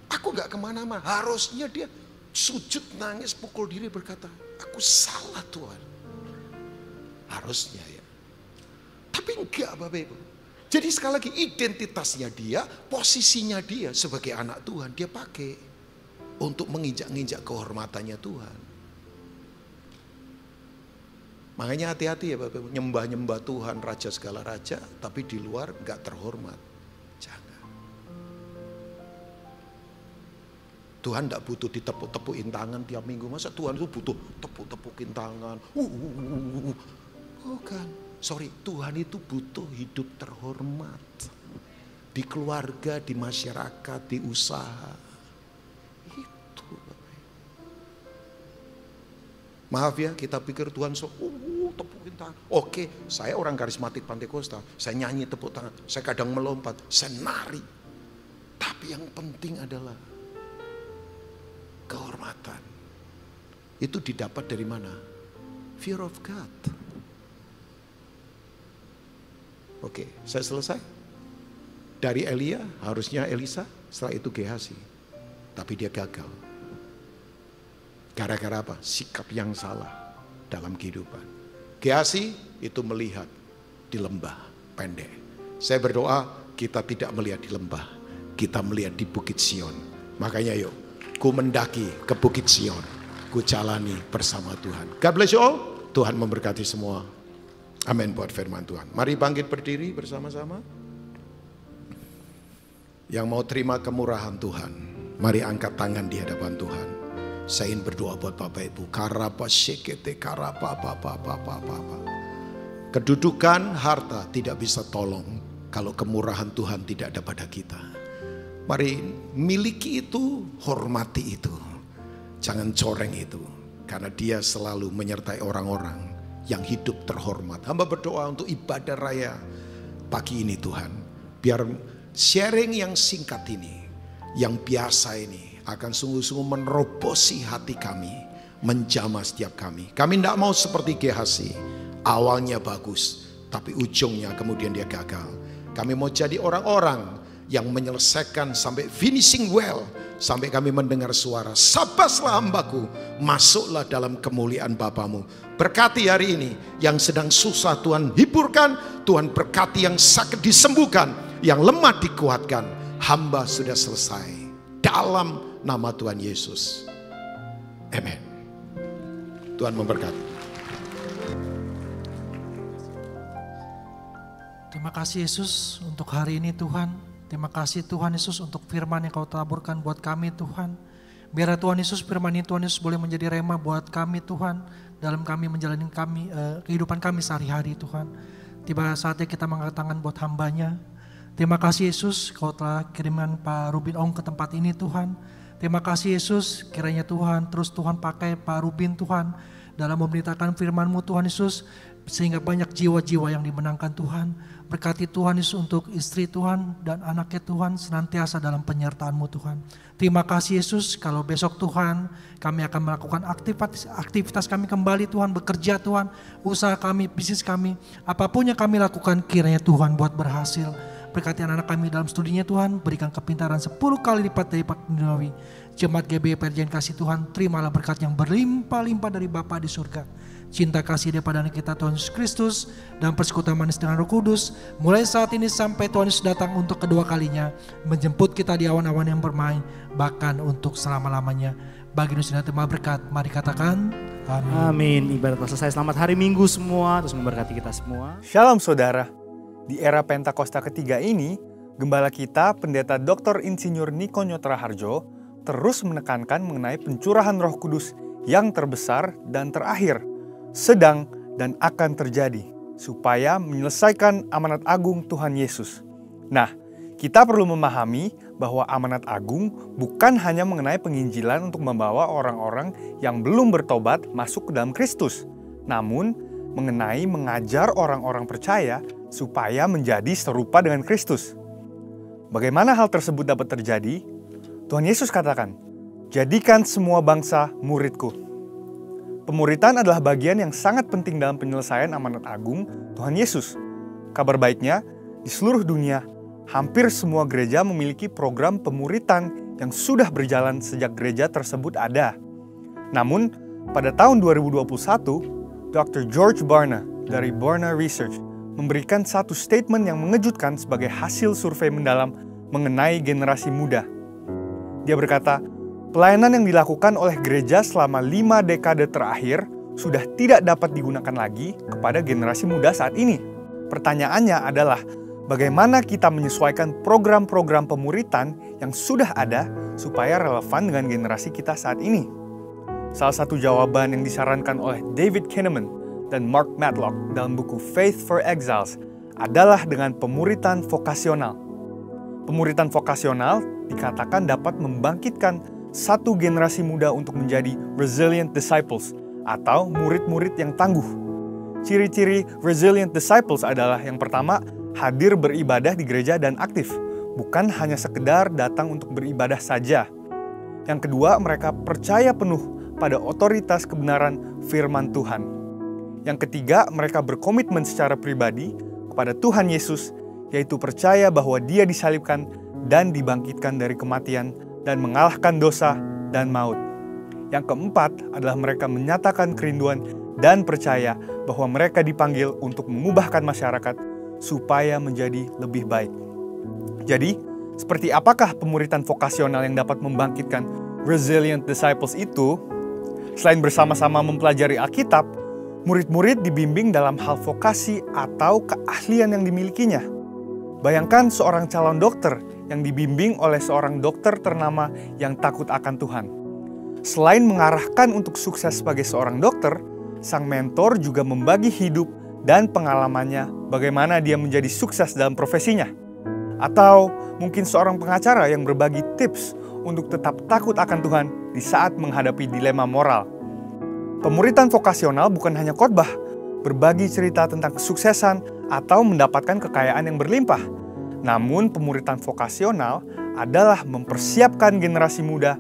Aku gak kemana-mana. Harusnya dia sujud, nangis, pukul diri berkata, aku salah Tuhan. Harusnya ya. Tapi enggak Bapak Ibu. Jadi sekali lagi identitasnya dia, posisinya dia sebagai anak Tuhan, dia pakai untuk menginjak-injak kehormatannya Tuhan. Makanya hati-hati ya Bapak Ibu, nyembah-nyembah Tuhan, raja segala raja, tapi di luar gak terhormat. Jangan. Tuhan tidak butuh ditepuk-tepukin tangan tiap minggu. Masa Tuhan itu butuh tepuk-tepukin tangan. Bukan. Sorry, Tuhan itu butuh hidup terhormat. Di keluarga, di masyarakat, di usaha. Itu. Maaf ya, kita pikir Tuhan tepukin tangan. Oke, saya orang karismatik Pantekosta. Saya nyanyi tepuk tangan. Saya kadang melompat. Saya nari. Tapi yang penting adalah kehormatan. Itu didapat dari mana? Fear of God. Oke, saya selesai. Dari Elia harusnya Elisa, setelah itu Gehazi. Tapi dia gagal. Gara-gara apa? Sikap yang salah dalam kehidupan. Gehazi itu melihat di lembah pendek. Saya berdoa kita tidak melihat di lembah, kita melihat di Bukit Sion. Makanya yuk, ku mendaki ke Bukit Sion, ku jalani bersama Tuhan. God bless you all. Tuhan memberkati semua. Amin buat firman Tuhan. Mari bangkit berdiri bersama-sama. Yang mau terima kemurahan Tuhan, mari angkat tangan di hadapan Tuhan. Saya ingin berdoa buat Bapak Ibu. Kedudukan harta tidak bisa tolong kalau kemurahan Tuhan tidak ada pada kita. Mari miliki itu, hormati itu. Jangan coreng itu. Karena dia selalu menyertai orang-orang yang hidup terhormat. Hamba berdoa untuk ibadah raya pagi ini Tuhan. Biar sharing yang singkat ini, yang biasa ini, akan sungguh-sungguh menerobosi hati kami, menjamah setiap kami. Kami tidak mau seperti Gehazi, awalnya bagus, tapi ujungnya kemudian dia gagal. Kami mau jadi orang-orang yang menyelesaikan sampai finishing well, sampai kami mendengar suara, sabaslah hambaku, masuklah dalam kemuliaan Bapamu. Berkati hari ini, yang sedang susah Tuhan hiburkan, Tuhan berkati yang sakit disembuhkan, yang lemah dikuatkan. Hamba sudah selesai dalam nama Tuhan Yesus. Amen. Tuhan memberkati. Terima kasih Yesus untuk hari ini Tuhan. Terima kasih Tuhan Yesus untuk firman yang kau taburkan buat kami Tuhan. Biar Tuhan Yesus firman ini Tuhan Yesus boleh menjadi rema buat kami Tuhan. Dalam kami menjalani kehidupan kami sehari-hari Tuhan. Tiba saatnya kita mengangkat tangan buat hambanya. Terima kasih Yesus kau telah kirimkan Pak Rubin Ong ke tempat ini Tuhan. Terima kasih Yesus, kiranya Tuhan terus Tuhan pakai Pak Rubin Tuhan dalam memberitakan firman-Mu Tuhan Yesus, sehingga banyak jiwa-jiwa yang dimenangkan Tuhan. Berkati Tuhan Yesus untuk istri Tuhan dan anaknya Tuhan senantiasa dalam penyertaan-Mu Tuhan. Terima kasih Yesus, kalau besok Tuhan kami akan melakukan aktivitas kami kembali Tuhan, bekerja Tuhan, usaha kami, bisnis kami, apapun yang kami lakukan kiranya Tuhan buat berhasil. berkati anak-anak kami dalam studinya Tuhan, berikan kepintaran 10 kali lipat dari Pak Duniawi. Jemaat GBI Perjanjian Kasih Tuhan, terimalah berkat yang berlimpah-limpah dari Bapa di surga. Cinta kasih daripada anak kita Tuhan Yesus Kristus dan persekutuan manis dengan Roh Kudus mulai saat ini sampai Tuhan Yesus datang untuk kedua kalinya, menjemput kita di awan-awan yang bermain, bahkan untuk selama-lamanya. Bagi Nusa terima berkat, mari katakan amin. Amin. Ibadah telah selesai. Selamat hari Minggu semua, terus memberkati kita semua. Shalom saudara. Di era Pentakosta ketiga ini, Gembala kita Pendeta Dr. Insinyur Niko Nyotra Harjo terus menekankan mengenai pencurahan Roh Kudus yang terbesar dan terakhir, sedang dan akan terjadi, supaya menyelesaikan amanat agung Tuhan Yesus. Nah, kita perlu memahami bahwa amanat agung bukan hanya mengenai penginjilan untuk membawa orang-orang yang belum bertobat masuk ke dalam Kristus, namun mengenai mengajar orang-orang percaya supaya menjadi serupa dengan Kristus. Bagaimana hal tersebut dapat terjadi? Tuhan Yesus katakan, "Jadikan semua bangsa murid-Ku." Pemuritan adalah bagian yang sangat penting dalam penyelesaian amanat agung Tuhan Yesus. Kabar baiknya, di seluruh dunia, hampir semua gereja memiliki program pemuritan yang sudah berjalan sejak gereja tersebut ada. Namun, pada tahun 2021, Dr. George Barna dari Barna Research memberikan satu statement yang mengejutkan sebagai hasil survei mendalam mengenai generasi muda. Dia berkata, pelayanan yang dilakukan oleh gereja selama 5 dekade terakhir sudah tidak dapat digunakan lagi kepada generasi muda saat ini. Pertanyaannya adalah, bagaimana kita menyesuaikan program-program pemuritan yang sudah ada supaya relevan dengan generasi kita saat ini? Salah satu jawaban yang disarankan oleh David Kinnaman dan Mark Matlock dalam buku Faith for Exiles adalah dengan pemuritan vokasional. Pemuritan vokasional dikatakan dapat membangkitkan satu generasi muda untuk menjadi resilient disciples atau murid-murid yang tangguh. Ciri-ciri resilient disciples adalah yang pertama, hadir beribadah di gereja dan aktif, bukan hanya sekedar datang untuk beribadah saja. Yang kedua, mereka percaya penuh pada otoritas kebenaran firman Tuhan. Yang ketiga, mereka berkomitmen secara pribadi kepada Tuhan Yesus, yaitu percaya bahwa Dia disalibkan dan dibangkitkan dari kematian dan mengalahkan dosa dan maut. Yang keempat adalah mereka menyatakan kerinduan dan percaya bahwa mereka dipanggil untuk mengubahkan masyarakat supaya menjadi lebih baik. Jadi, seperti apakah pemuritan vokasional yang dapat membangkitkan resilient disciples itu? Selain bersama-sama mempelajari Alkitab, murid-murid dibimbing dalam hal vokasi atau keahlian yang dimilikinya. Bayangkan seorang calon dokter yang dibimbing oleh seorang dokter ternama yang takut akan Tuhan. Selain mengarahkan untuk sukses sebagai seorang dokter, sang mentor juga membagi hidup dan pengalamannya bagaimana dia menjadi sukses dalam profesinya. Atau mungkin seorang pengacara yang berbagi tips untuk tetap takut akan Tuhan di saat menghadapi dilema moral. Pemuritan vokasional bukan hanya khotbah, berbagi cerita tentang kesuksesan atau mendapatkan kekayaan yang berlimpah. Namun pemuritan vokasional adalah mempersiapkan generasi muda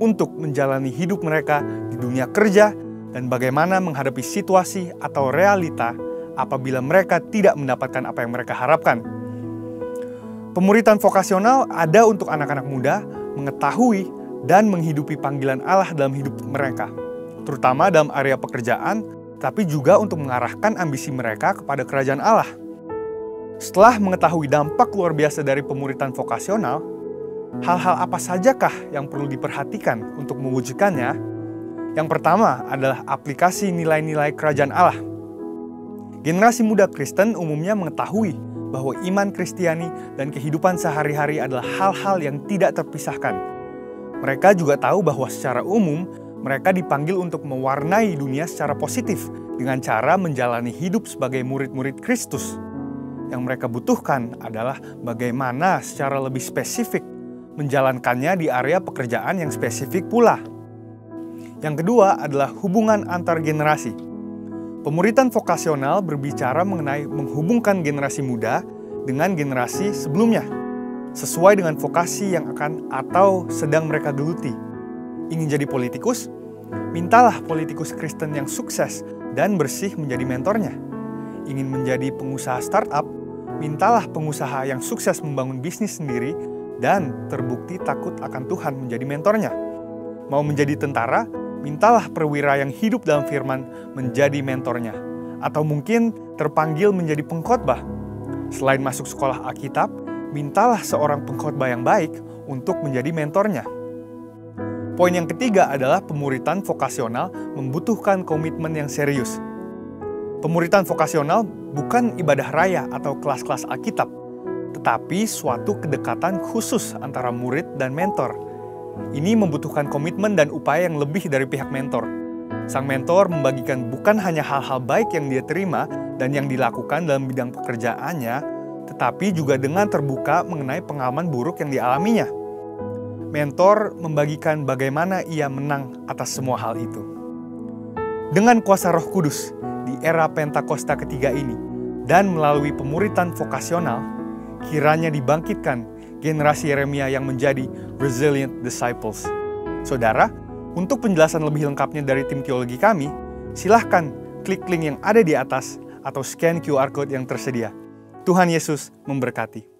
untuk menjalani hidup mereka di dunia kerja dan bagaimana menghadapi situasi atau realita apabila mereka tidak mendapatkan apa yang mereka harapkan. Pemuritan vokasional ada untuk anak-anak muda mengetahui dan menghidupi panggilan Allah dalam hidup mereka, terutama dalam area pekerjaan, tapi juga untuk mengarahkan ambisi mereka kepada kerajaan Allah. Setelah mengetahui dampak luar biasa dari pemuritan vokasional, hal-hal apa sajakah yang perlu diperhatikan untuk mewujudkannya? Yang pertama adalah aplikasi nilai-nilai kerajaan Allah. Generasi muda Kristen umumnya mengetahui bahwa iman Kristiani dan kehidupan sehari-hari adalah hal-hal yang tidak terpisahkan. Mereka juga tahu bahwa secara umum mereka dipanggil untuk mewarnai dunia secara positif dengan cara menjalani hidup sebagai murid-murid Kristus. Yang mereka butuhkan adalah bagaimana secara lebih spesifik menjalankannya di area pekerjaan yang spesifik pula. Yang kedua adalah hubungan antar generasi. Pemuritan vokasional berbicara mengenai menghubungkan generasi muda dengan generasi sebelumnya, sesuai dengan vokasi yang akan atau sedang mereka geluti. Ingin jadi politikus? Mintalah politikus Kristen yang sukses dan bersih menjadi mentornya. Ingin menjadi pengusaha startup? mintalah pengusaha yang sukses membangun bisnis sendiri dan terbukti takut akan Tuhan menjadi mentornya. Mau menjadi tentara, mintalah perwira yang hidup dalam firman menjadi mentornya. Atau mungkin terpanggil menjadi pengkhotbah. Selain masuk sekolah Alkitab, mintalah seorang pengkhotbah yang baik untuk menjadi mentornya. Poin yang ketiga adalah pemuritan vokasional membutuhkan komitmen yang serius. Pemuritan vokasional bukan ibadah raya atau kelas-kelas Alkitab, tetapi suatu kedekatan khusus antara murid dan mentor. Ini membutuhkan komitmen dan upaya yang lebih dari pihak mentor. Sang mentor membagikan bukan hanya hal-hal baik yang dia terima dan yang dilakukan dalam bidang pekerjaannya, tetapi juga dengan terbuka mengenai pengalaman buruk yang dialaminya. Mentor membagikan bagaimana ia menang atas semua hal itu. Dengan kuasa Roh Kudus di era Pentakosta ketiga ini dan melalui pemuritan vokasional, kiranya dibangkitkan generasi Yeremia yang menjadi resilient disciples. Saudara, untuk penjelasan lebih lengkapnya dari tim teologi kami, silahkan klik link yang ada di atas atau scan QR Code yang tersedia. Tuhan Yesus memberkati.